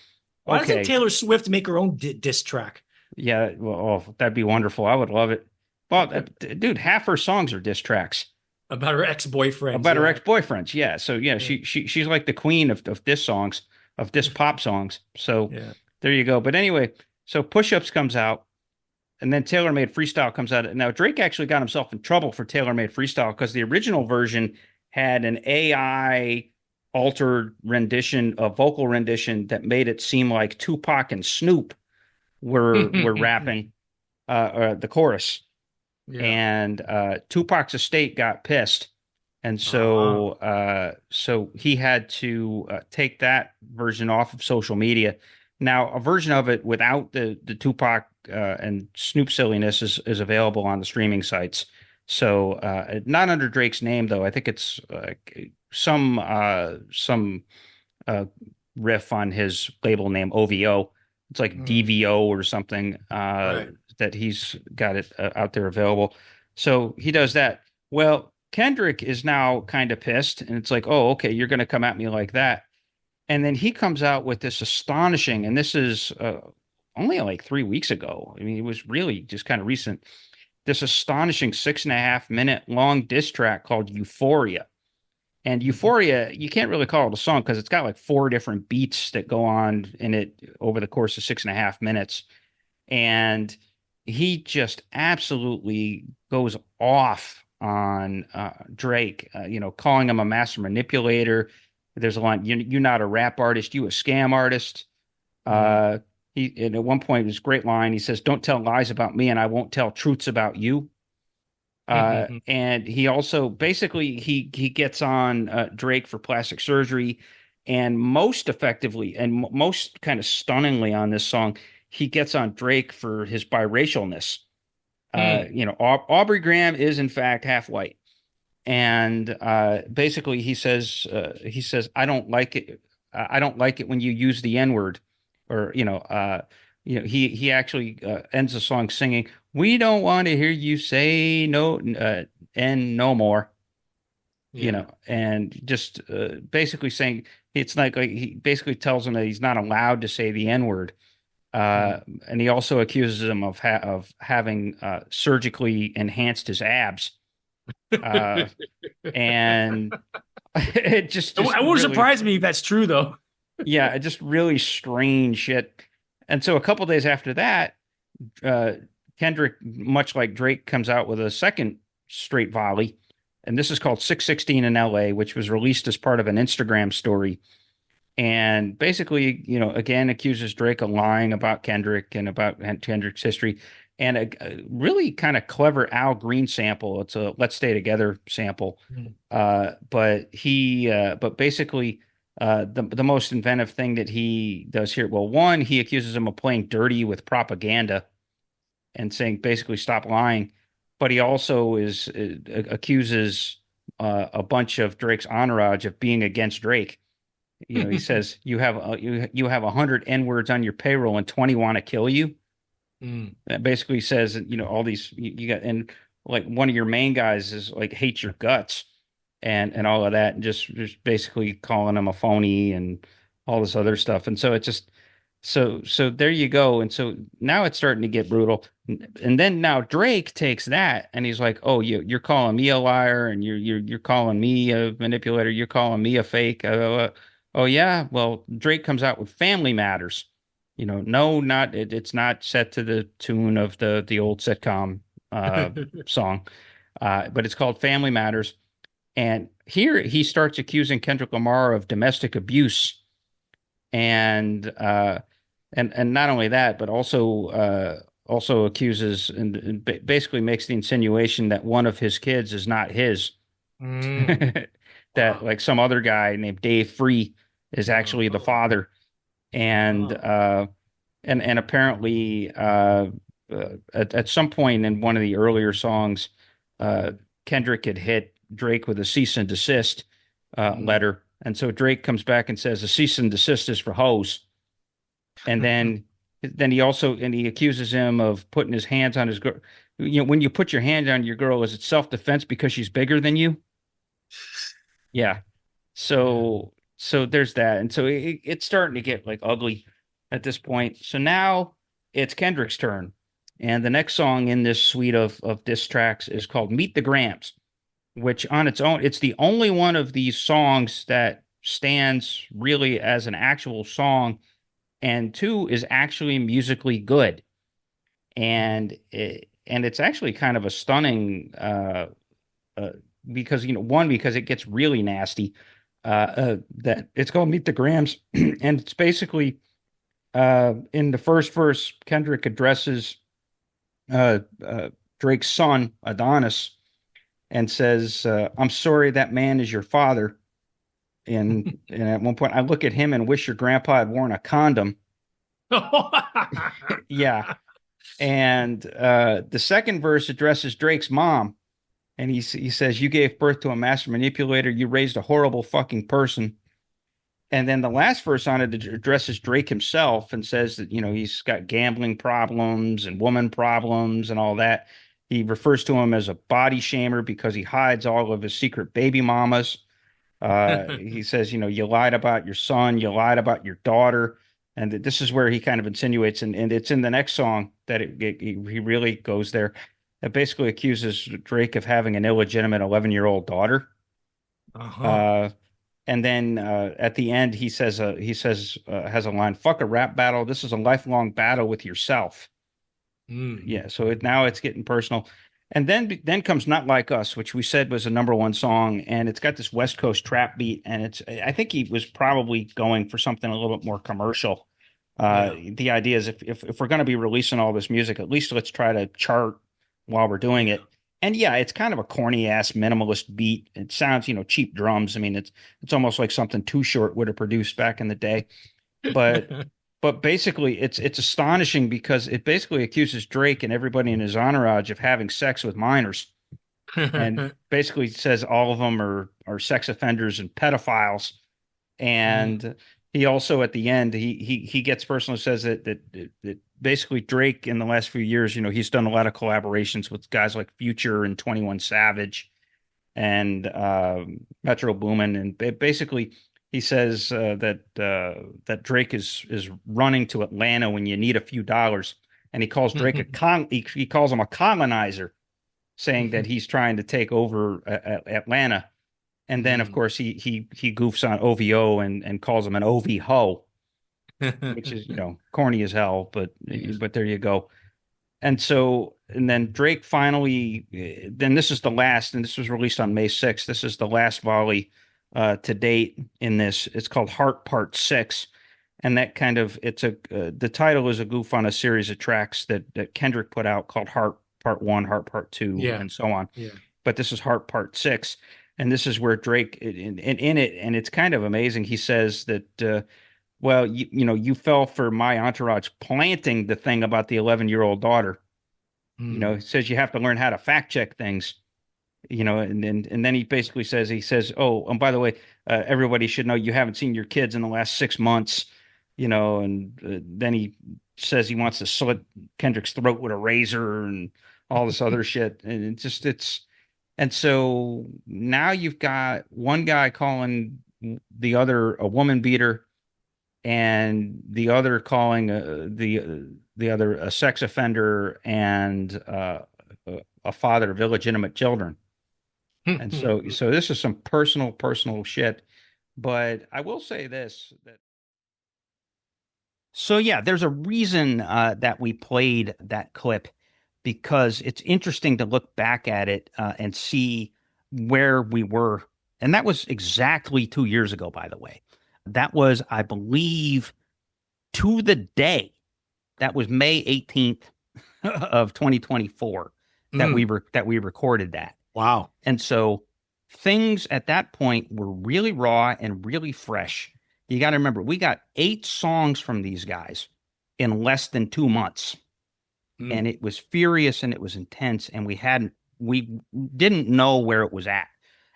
Why doesn't Taylor Swift make her own diss track? Yeah, well, that'd be wonderful. I would love it. Well, dude, half her songs are diss tracks about her ex-boyfriends. Yeah. So yeah, she's like the queen of diss songs, of diss pop songs. So there you go. But anyway, so Push-Ups comes out, and then Taylor Made Freestyle comes out. Now Drake actually got himself in trouble for Taylor Made Freestyle because the original version had an AI altered rendition, a vocal rendition that made it seem like Tupac and Snoop were rapping the chorus, Yeah. and Tupac's estate got pissed, and Uh-huh. so he had to take that version off of social media. Now, a version of it without the Tupac and Snoop silliness is available on the streaming sites. So not under Drake's name though. I think it's some uh, riff on his label name OVO. It's like Mm, DVO or something right. that he's got it out there available. So he does that. Well, Kendrick is now kind of pissed, and it's like, oh, okay, you're going to come at me like that. And then he comes out with this astonishing, and this is only like 3 weeks ago. I mean, it was really just kind of recent. This astonishing 6.5 minute long diss track called Euphoria. And Mhm. Euphoria, you can't really call it a song because it's got like four different beats that go on in it over the course of 6.5 minutes. And he just absolutely goes off on Drake, calling him a master manipulator. There's a line, you're not a rap artist, you a scam artist. Mm. Uh, and at one point, it was a great line. He says, "Don't tell lies about me, and I won't tell truths about you." And he also basically he gets on Drake for plastic surgery, and most effectively and most kind of stunningly on this song, he gets on Drake for his biracialness. Mm. Aubrey Graham is in fact half white, and basically he says I don't like it. I don't like it when you use the N word, or he actually ends the song singing, "We don't want to hear you say no and no more." Yeah. And just basically saying it's like he basically tells him that he's not allowed to say the N word. Mm. And he also accuses him of having surgically enhanced his abs. Uh, and it just It won't really, surprise me if that's true, though. yeah, just really strange shit. And so a couple days after that, uh, Kendrick, much like Drake, comes out with a second straight volley, and this is called 616 in LA, which was released as part of an Instagram story. And basically, again, accuses Drake of lying about Kendrick and about Kendrick's history. And a really kind of clever Al Green sample. It's a "Let's Stay Together" sample. Mm. But basically, the most inventive thing that he does here, well, one, he accuses him of playing dirty with propaganda and saying basically stop lying. But he also accuses a bunch of Drake's entourage of being against Drake. He says you have 100 N words on your payroll and 20 want to kill you. Mm. That basically says, all these you got, and like one of your main guys is like hates your guts and all of that, and just basically calling him a phony and all this other stuff. And so it's just so there you go. And so now it's starting to get brutal. And then now Drake takes that and he's like, "Oh, you're calling me a liar, and you're calling me a manipulator. You're calling me a fake." Oh yeah. Well, Drake comes out with "Family Matters." No, not it's not set to the tune of the old sitcom song, but it's called "Family Matters." And here he starts accusing Kendrick Lamar of domestic abuse, and and not only that, but also accuses and basically makes the insinuation that one of his kids is not his. Mm. That Wow. like some other guy named Dave Free is actually the Uh-huh. father, and Uh-huh. apparently at some point in one of the earlier songs, Kendrick had hit Drake with a cease and desist Mm. letter, and so Drake comes back and says a cease and desist is for hoes, and then he accuses him of putting his hands on his girl. When you put your hand on your girl, is it self-defense because she's bigger than you? Yeah. Yeah. So there's that, and so it's starting to get like ugly at this point. So now it's Kendrick's turn, and the next song in this suite of diss tracks is called "Meet the Grams," which on its own, it's the only one of these songs that stands really as an actual song, and two is actually musically good, and it's actually kind of a stunning uh, because one because it gets really nasty. that it's called Meet the Grams, and it's basically in the first verse, Kendrick addresses uh, uh, Drake's son Adonis and says, "I'm sorry that man is your father." And at one point, I look at him and wish your grandpa had worn a condom. Yeah. And the second verse addresses Drake's mom, and he says, "You gave birth to a master manipulator. You raised a horrible fucking person." And then the last verse on it addresses Drake himself and says that, he's got gambling problems and woman problems and all that. He refers to him as a body shamer because he hides all of his secret baby mamas. He says, you lied about your son, you lied about your daughter. And this is where he kind of insinuates, and it's in the next song that he really goes there. It basically accuses Drake of having an illegitimate 11-year-old daughter. Uh-huh. Uh, and then at the end, has a line, "Fuck a rap battle. This is a lifelong battle with yourself." Mm. Yeah. So now it's getting personal. And then comes "Not Like Us," which we said was a number one song, and it's got this West Coast trap beat, and I think he was probably going for something a little bit more commercial. Yeah. The idea is if we're going to be releasing all this music, at least let's try to chart while we're doing Yeah. it. And yeah, it's kind of a corny ass minimalist beat. It sounds, cheap drums. I mean, it's almost like something Too Short would have produced back in the day. But but basically, it's astonishing because it basically accuses Drake and everybody in his entourage of having sex with minors, and basically says all of them are sex offenders and pedophiles. Mm. And he also at the end he gets personal, says that basically Drake in the last few years, he's done a lot of collaborations with guys like Future and 21 Savage and Metro Boomin, and basically he says that Drake is running to Atlanta when you need a few dollars, and he calls Drake he calls him a colonizer, saying that he's trying to take over Atlanta. And then, of Mm. course, he goofs on OVO and calls him an OV ho, which is corny as hell, but Yes. there you go. And then Drake finally, then this is the last, and this was released on May 6th. This is the last volley to date in this. It's called Heart Part 6. And that kind of, the title is a goof on a series of tracks that Kendrick put out called Heart Part 1, Heart Part 2, Yeah. and so on. Yeah. But this is Heart Part 6. And this is where Drake, in it, and it's kind of amazing. He says that, well, you fell for my entourage planting the thing about the 11-year-old daughter. Mm. He says you have to learn how to fact check things. And then he says, "Oh, and by the way, everybody should know you haven't seen your kids in the last 6 months." And then he says he wants to slit Kendrick's throat with a razor and all this other shit. And and so now you've got one guy calling the other a woman beater, and the other calling the other a sex offender and a father of illegitimate children. And so this is some personal shit. But I will say this that so yeah, there's a reason that we played that clip, because it's interesting to look back at it and see where we were. And that was exactly 2 years ago, by the way. That was, I believe, to the day. That was May 18th of 2024 Mm. that we recorded that. Wow. And so things at that point were really raw and really fresh. You got to remember, we got 8 songs from these guys in less than 2 months. Mm. And it was furious and it was intense. And we didn't know where it was at.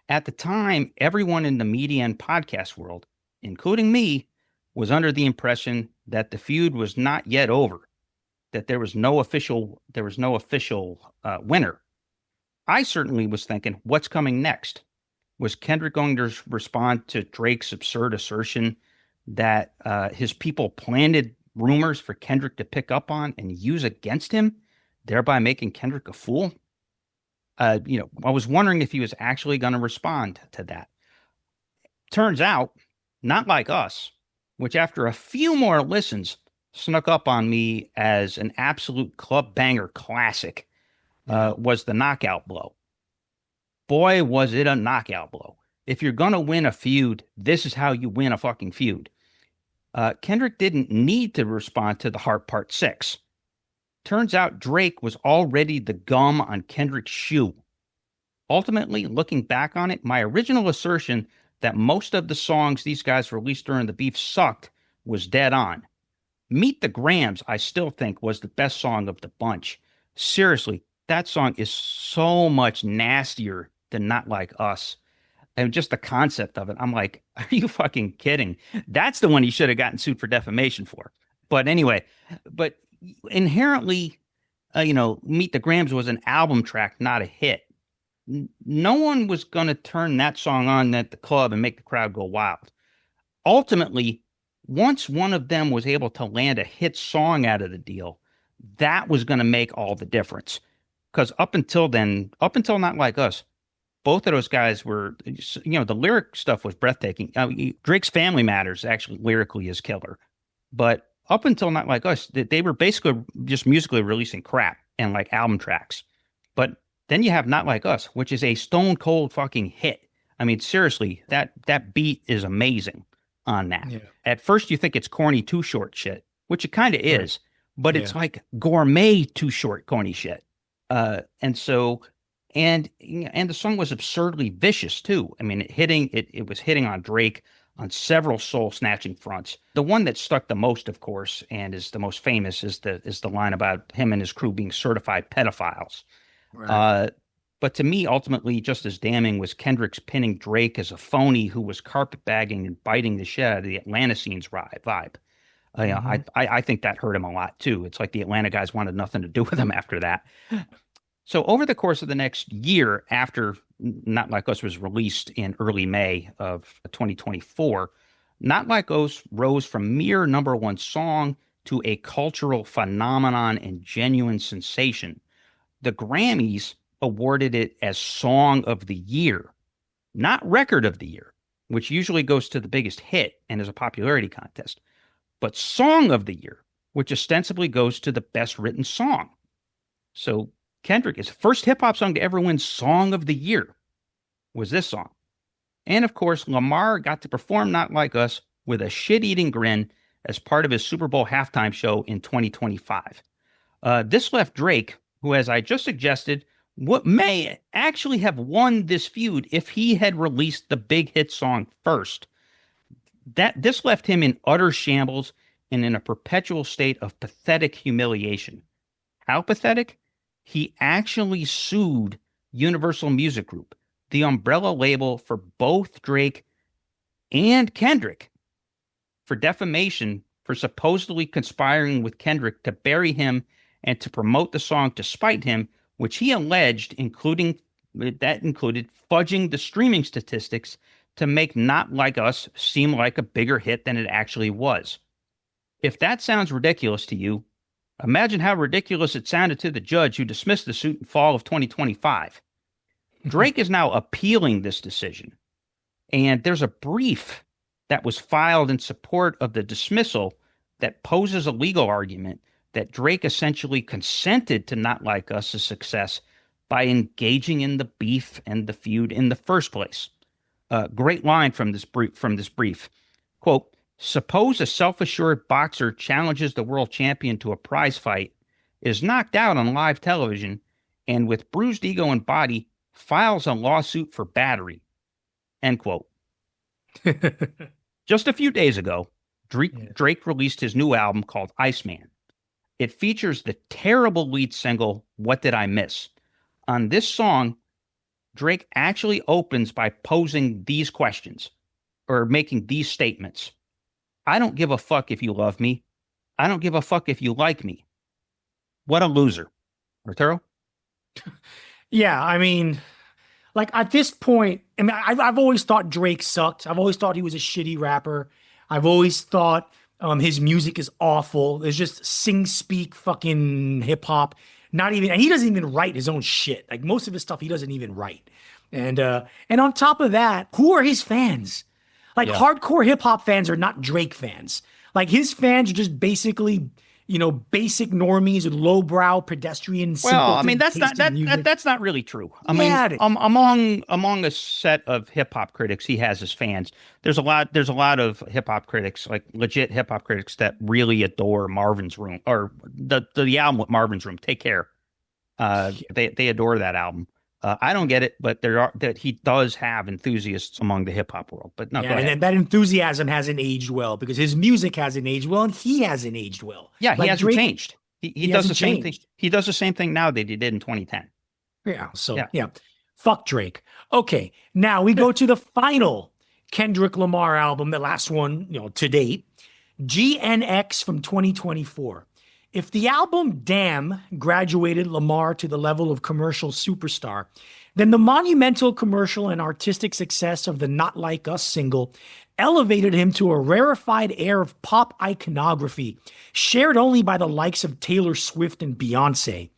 At the time, everyone in the media and podcast world, including me, was under the impression that the feud was not yet over, that there was no official winner. I certainly was thinking, what's coming next? Was Kendrick going to respond to Drake's absurd assertion that his people planted rumors for Kendrick to pick up on and use against him, thereby making Kendrick a fool? I was wondering if he was actually going to respond to that. Turns out, Not Like Us, which after a few more listens snuck up on me as an absolute club banger classic, Yeah. was the knockout blow. Boy, was it a knockout blow. If you're going to win a feud, this is how you win a fucking feud. Kendrick didn't need to respond to the Heart Part 6. Turns out Drake was already the gum on Kendrick's shoe. Ultimately, looking back on it, my original assertion that most of the songs these guys released during the beef sucked was dead on. Meet the Grams, I still think, was the best song of the bunch. Seriously, that song is so much nastier than Not Like Us. And just the concept of it, I'm like, are you fucking kidding? That's the one he should have gotten sued for defamation for. But anyway, but inherently, Meet the Grams was an album track, not a hit. No one was going to turn that song on at the club and make the crowd go wild. Ultimately, once one of them was able to land a hit song out of the deal, that was going to make all the difference. Because up until Not Like Us, both of those guys were, the lyric stuff was breathtaking. Drake's Family Matters actually lyrically is killer. But up until Not Like Us, they were basically just musically releasing crap and like album tracks. But then you have Not Like Us, which is a stone cold fucking hit. I mean, seriously, that beat is amazing on that. Yeah. At first you think it's corny Too Short shit, which it kind of is, but it's like gourmet Too Short corny shit. And the song was absurdly vicious too. I mean, it was hitting on Drake on several soul snatching fronts. The one that stuck the most, of course, and is the most famous is the line about him and his crew being certified pedophiles. Right. But to me, ultimately, just as damning was Kendrick's pinning Drake as a phony who was carpetbagging and biting the shit out of the Atlanta scene's vibe. I think that hurt him a lot, too. It's like the Atlanta guys wanted nothing to do with him after that. So over the course of the next year after Not Like Us was released in early May of 2024, Not Like Us rose from mere number one song to a cultural phenomenon and genuine sensation. The Grammys awarded it as Song of the Year, not Record of the Year, which usually goes to the biggest hit and is a popularity contest, but Song of the Year, which ostensibly goes to the best written song. So Kendrick, his first hip-hop song to ever win Song of the Year was this song. And of course, Lamar got to perform Not Like Us with a shit-eating grin as part of his Super Bowl halftime show in 2025. This left Drake, who, as I just suggested, may actually have won this feud if he had released the big hit song first. This left him in utter shambles and in a perpetual state of pathetic humiliation. How pathetic? He actually sued Universal Music Group, the umbrella label for both Drake and Kendrick, for defamation for supposedly conspiring with Kendrick to bury him and to promote the song to spite him, which he alleged included fudging the streaming statistics to make Not Like Us seem like a bigger hit than it actually was. If that sounds ridiculous to you, imagine how ridiculous it sounded to the judge who dismissed the suit in fall of 2025. Drake is now appealing this decision, and there's a brief that was filed in support of the dismissal that poses a legal argument that Drake essentially consented to Not Like Us' success by engaging in the beef and the feud in the first place. Great line from this brief. Quote, "Suppose a self-assured boxer challenges the world champion to a prize fight, is knocked out on live television, and with bruised ego and body, files a lawsuit for battery." End quote. Just a few days ago, Drake released his new album called Iceman. It features the terrible lead single, What Did I Miss? On this song, Drake actually opens by posing these questions, or making these statements. I don't give a fuck if you love me. I don't give a fuck if you like me. What a loser. Arturo? Yeah, I mean, like at this point, I mean, I've always thought Drake sucked. I've always thought he was a shitty rapper. I've always thought his music is awful. It's just sing-speak fucking hip-hop. And he doesn't even write his own shit. Like most of his stuff, he doesn't even write. And on top of that, who are his fans? Like hardcore hip hop fans are not Drake fans. Like his fans are just basically basic normies with lowbrow pedestrian. Well, I mean that's that's not really true. I Yeah, mean, it is. among a set of hip hop critics, he has his fans. There's a lot of hip hop critics, like legit hip hop critics, that really adore Marvin's Room, or the album with Marvin's Room. Take Care. They adore that album. I don't get it, but that he does have enthusiasts among the hip hop world. But no, go ahead. And that enthusiasm hasn't aged well because his music hasn't aged well, and he hasn't aged well. Yeah, Like he hasn't Drake, changed. He does hasn't the same thing. changed. He does the same thing now that he did in 2010. Yeah. So Yeah. yeah, fuck Drake. Okay, now we go to the final Kendrick Lamar album, the last one, to date, GNX from 2024. If the album Damn graduated Lamar to the level of commercial superstar, then the monumental commercial and artistic success of the Not Like Us single elevated him to a rarefied air of pop iconography, shared only by the likes of Taylor Swift and Beyonce.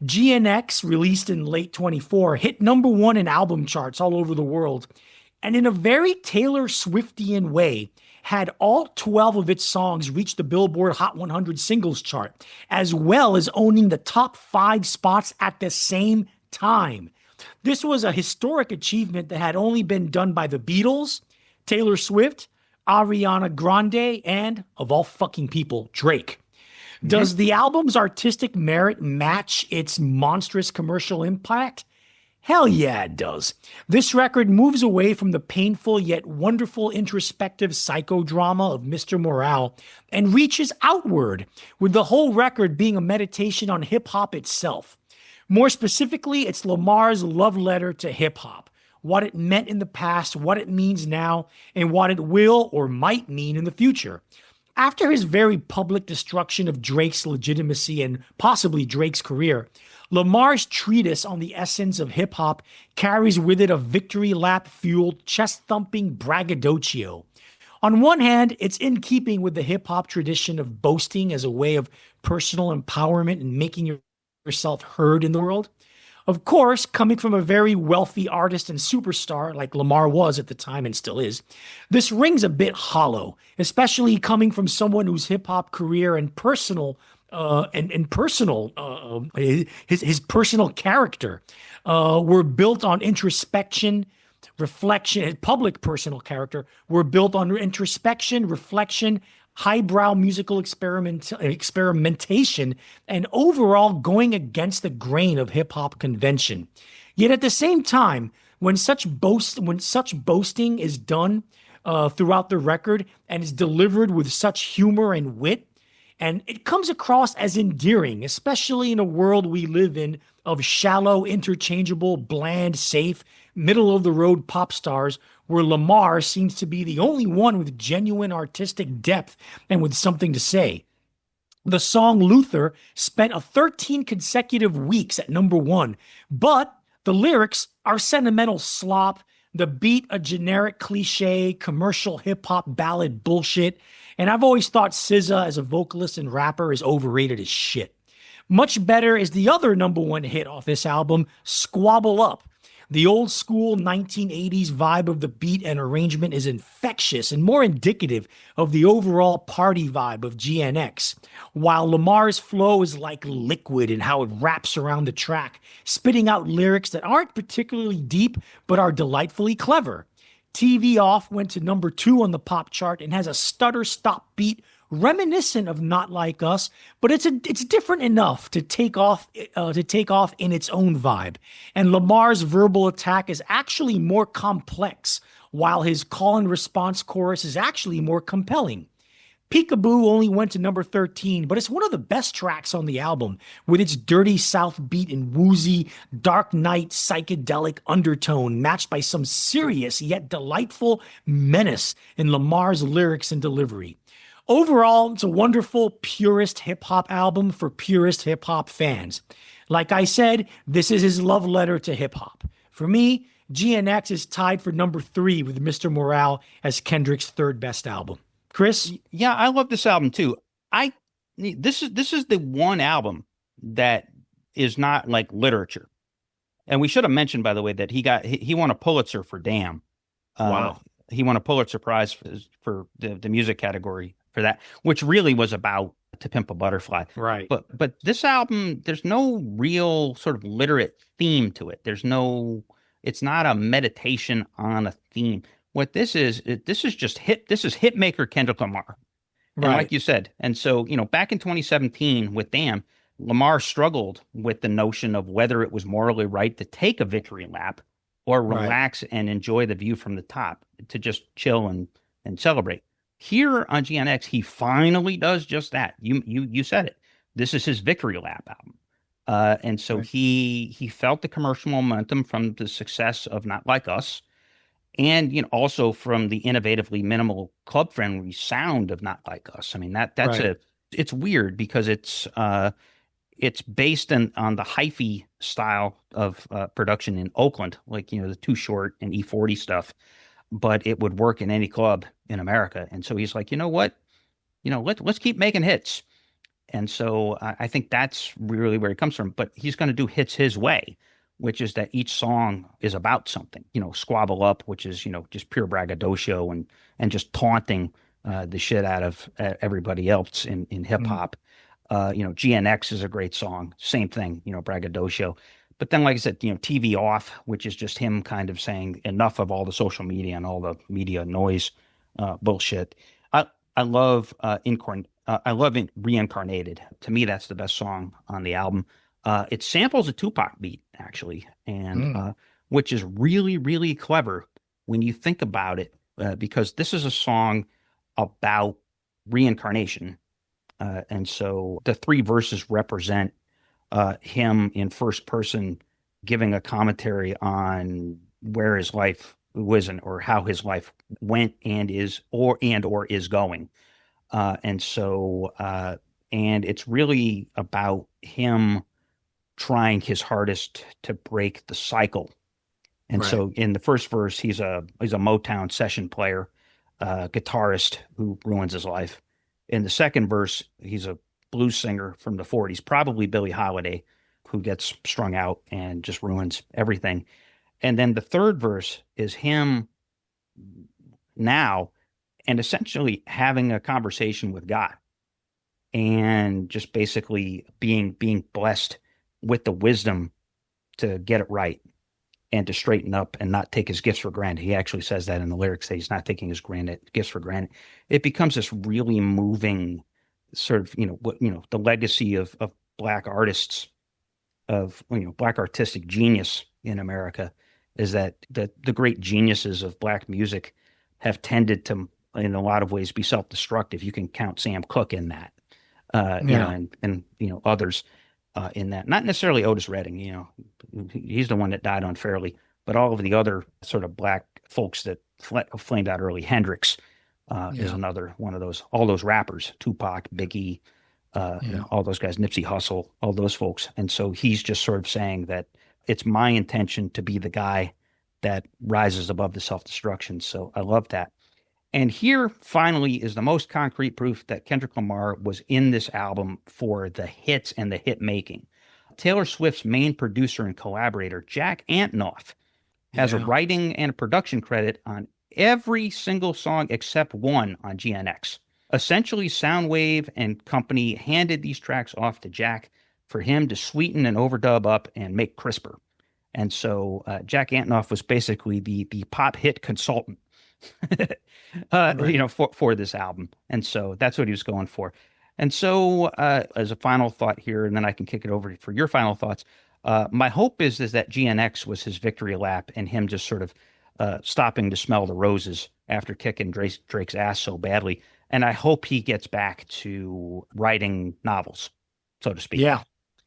GNX, released in late 24, hit #1 in album charts all over the world, and in a very Taylor Swiftian way, had all 12 of its songs reach the Billboard Hot 100 singles chart, as well as owning the top 5 spots at the same time. This was a historic achievement that had only been done by the Beatles, Taylor Swift, Ariana Grande, and, of all fucking people, Drake. Does the album's artistic merit match its monstrous commercial impact? Hell yeah, it does. This record moves away from the painful yet wonderful introspective psychodrama of Mr. Morale and reaches outward, with the whole record being a meditation on hip-hop itself. More specifically, it's Lamar's love letter to hip-hop, what it meant in the past, what it means now, and what it will or might mean in the future. After his very public destruction of Drake's legitimacy and possibly Drake's career, Lamar's treatise on the essence of hip-hop carries with it a victory lap-fueled, chest-thumping braggadocio. On one hand, it's in keeping with the hip-hop tradition of boasting as a way of personal empowerment and making yourself heard in the world. Of course, coming from a very wealthy artist and superstar like Lamar was at the time and still is, this rings a bit hollow, especially coming from someone whose hip-hop career and his personal character were built on introspection, reflection. His public personal character were built on introspection, reflection, highbrow musical experimentation, and overall going against the grain of hip-hop convention. Yet at the same time, when such boasting is done throughout the record and is delivered with such humor and wit, and it comes across as endearing, especially in a world we live in of shallow, interchangeable, bland, safe, middle-of-the-road pop stars, where Lamar seems to be the only one with genuine artistic depth and with something to say. The song Luther spent 13 consecutive weeks at #1, but the lyrics are sentimental slop, the beat a generic cliche, commercial hip-hop ballad bullshit, and I've always thought SZA as a vocalist and rapper is overrated as shit. Much better is the other #1 hit off this album, Squabble Up. The old school 1980s vibe of the beat and arrangement is infectious and more indicative of the overall party vibe of GNX, while Lamar's flow is like liquid in how it wraps around the track, spitting out lyrics that aren't particularly deep but are delightfully clever. TV Off went to #2 on the pop chart and has a stutter-stop beat reminiscent of Not Like Us, but it's different enough to take off in its own vibe. And Lamar's verbal attack is actually more complex, while his call and response chorus is actually more compelling. Peekaboo only went to #13, but it's one of the best tracks on the album, with its dirty South beat and woozy, dark night psychedelic undertone matched by some serious yet delightful menace in Lamar's lyrics and delivery. Overall, it's a wonderful, purist hip-hop album for purist hip-hop fans. Like I said, this is his love letter to hip-hop. For me, GNX is tied for #3 with Mr. Morale as Kendrick's third best album. Chris? Yeah, I love this album too. This is the one album that is not like literature. And we should have mentioned, by the way, that he won a Pulitzer for Damn. Wow. He won a Pulitzer Prize for the music category for that, which really was about To Pimp a Butterfly. Right. But this album, there's no real sort of literate theme to it. It's not a meditation on a theme. What this is just this is hit maker Kendrick Lamar. And Right. like you said, and so, back in 2017 with Damn, Lamar struggled with the notion of whether it was morally right to take a victory lap or relax and enjoy the view from the top, to just chill and celebrate. Here on GNX, he finally does just that. You said it. This is his victory lap album. And so he felt the commercial momentum from the success of Not Like Us, and also from the innovatively minimal club friendly sound of Not Like Us. I mean, it's weird because it's based on the hyphy style of production in Oakland, like the Too Short and E40 stuff, but it would work in any club in America. And so he's like, you know what, let's keep making hits. And so I think that's really where it comes from. But he's going to do hits his way, which is that each song is about something. Squabble Up, which is just pure braggadocio and just taunting the shit out of everybody else in hip hop. GNX is a great song. Same thing, braggadocio. But then, like I said, TV Off, which is just him kind of saying enough of all the social media and all the media noise bullshit. I love Reincarnated. To me, that's the best song on the album. It samples a Tupac beat, actually, and which is really, really clever when you think about it, because this is a song about reincarnation. And so the three verses represent him in first person giving a commentary on where his life was or how his life went and is or is going. And it's really about him trying his hardest to break the cycle. And so in the first verse, he's a Motown session player, guitarist who ruins his life. In the second verse, he's a blues singer from the 40s, probably Billie Holiday, who gets strung out and just ruins everything. And then the third verse is him now and essentially having a conversation with God and just basically being blessed with the wisdom to get it right and to straighten up and not take his gifts for granted. He actually says that in the lyrics, that he's not taking his gifts for granted. It becomes this really moving sort of, the legacy of Black artists, of, Black artistic genius in America, is that the great geniuses of Black music have tended to, in a lot of ways, be self-destructive. You can count Sam Cooke in that, and others in that. Not necessarily Otis Redding, he's the one that died unfairly, but all of the other sort of Black folks that flamed out early. Hendrix is another one of those. All those rappers, Tupac, Biggie, all those guys, Nipsey Hussle, all those folks. And so he's just sort of saying that it's my intention to be the guy that rises above the self-destruction. So I love that. And here, finally, is the most concrete proof that Kendrick Lamar was in this album for the hits and the hit making. Taylor Swift's main producer and collaborator, Jack Antonoff, has a writing and a production credit on every single song except one on GNX. Essentially, Soundwave and company handed these tracks off to Jack for him to sweeten and overdub up and make crisper. And so Jack Antonoff was basically the pop hit consultant for this album. And so that's what he was going for. And so as a final thought here, and then I can kick it over for your final thoughts, my hope is that GNX was his victory lap and him just sort of stopping to smell the roses after kicking Drake's ass so badly. And I hope he gets back to writing novels, so to speak. Yeah.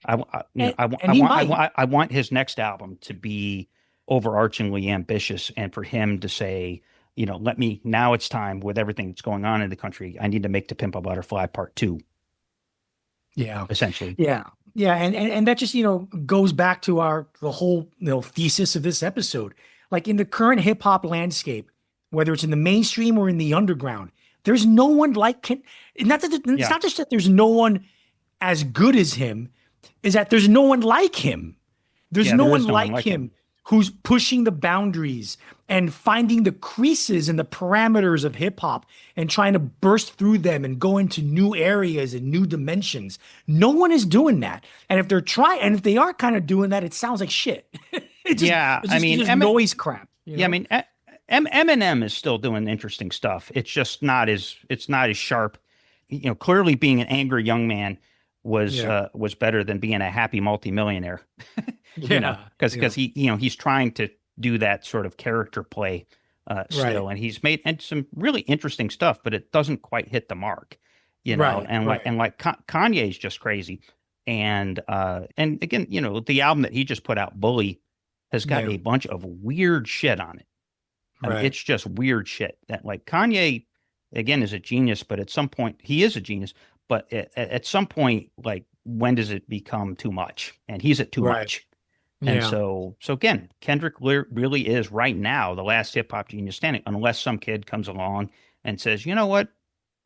I want his next album to be overarchingly ambitious, and for him to say, now it's time, with everything that's going on in the country, I need to make To Pimp a Butterfly Part 2. Yeah. Essentially. Yeah. Yeah. And that just, goes back to the whole, thesis of this episode. Like, in the current hip hop landscape, whether it's in the mainstream or in the underground, there's no one like him. It's not just that there's no one as good as him, is that there's no one like him. There's no one like him who's pushing the boundaries and finding the creases and the parameters of hip hop and trying to burst through them and go into new areas and new dimensions. No one is doing that. And if they're trying, and if they are kind of doing that, it sounds like shit. It's just noise crap. You know? Yeah, I mean, Eminem is still doing interesting stuff. It's just not as sharp. You know, clearly being an angry young man was better than being a happy multimillionaire. Because he's trying to do that sort of character play still, and he's made some really interesting stuff, but it doesn't quite hit the mark. Kanye is just crazy, and again, the album that he just put out, Bully, has got a bunch of weird shit on it. I mean, it's just weird shit that, like, Kanye again is a genius, but at some point he is a genius. But at some point, like, when does it become too much? And he's at too much. And so again, Kendrick really is right now the last hip hop genius standing, unless some kid comes along and says, you know what,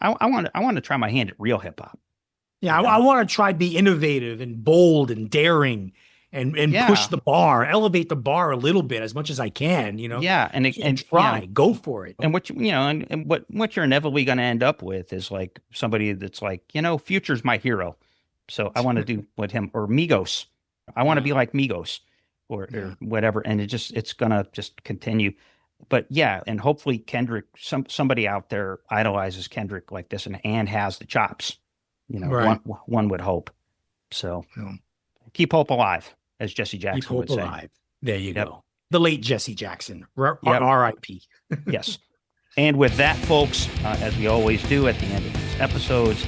I want to try my hand at real hip hop. Yeah, I want to try be innovative and bold and daring and push the bar, elevate the bar a little bit as much as I can. Yeah, and try, go for it. And what you're inevitably going to end up with is like somebody that's like, Future's my hero, so I want to do with him, or Migos. I want to be like Migos, or whatever, and it's gonna just continue. But yeah, and hopefully Kendrick, somebody out there idolizes Kendrick like this, and has the chops. One would hope. So keep hope alive, as Jesse Jackson would say. Keep hope alive. There you go. The late Jesse Jackson, R.I.P. Yes. And with that, folks, as we always do at the end of these episodes,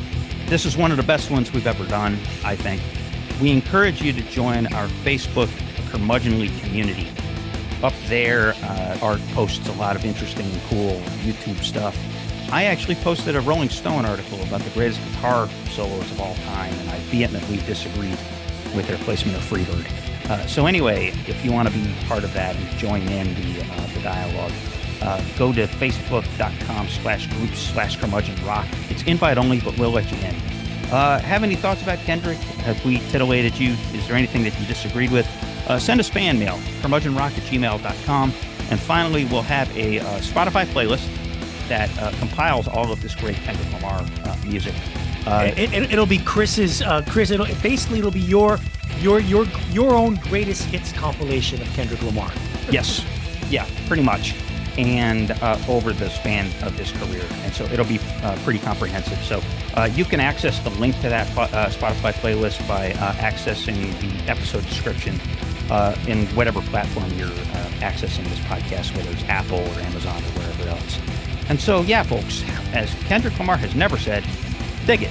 this is one of the best ones we've ever done, I think. We encourage you to join our Facebook Curmudgeonly community. Up there, Art posts a lot of interesting and cool YouTube stuff. I actually posted a Rolling Stone article about the greatest guitar solos of all time, and I vehemently disagreed with their placement of Freebird. So anyway, if you want to be part of that and join in the dialogue, go to facebook.com/groups/curmudgeonrock. It's invite only, but we'll let you in. Have any thoughts about Kendrick? Have we titillated you? Is there anything that you disagreed with? Send us fan mail, curmudgeonrock@gmail.com. And finally, we'll have a Spotify playlist that compiles all of this great Kendrick Lamar music. It'll be Chris's. It'll be your own greatest hits compilation of Kendrick Lamar. Yes, yeah, pretty much. And over the span of his career. And so it'll be pretty comprehensive. So you can access the link to that Spotify playlist by accessing the episode description in whatever platform you're accessing this podcast, whether it's Apple or Amazon or wherever else. And so, yeah, folks, as Kendrick Lamar has never said, dig it.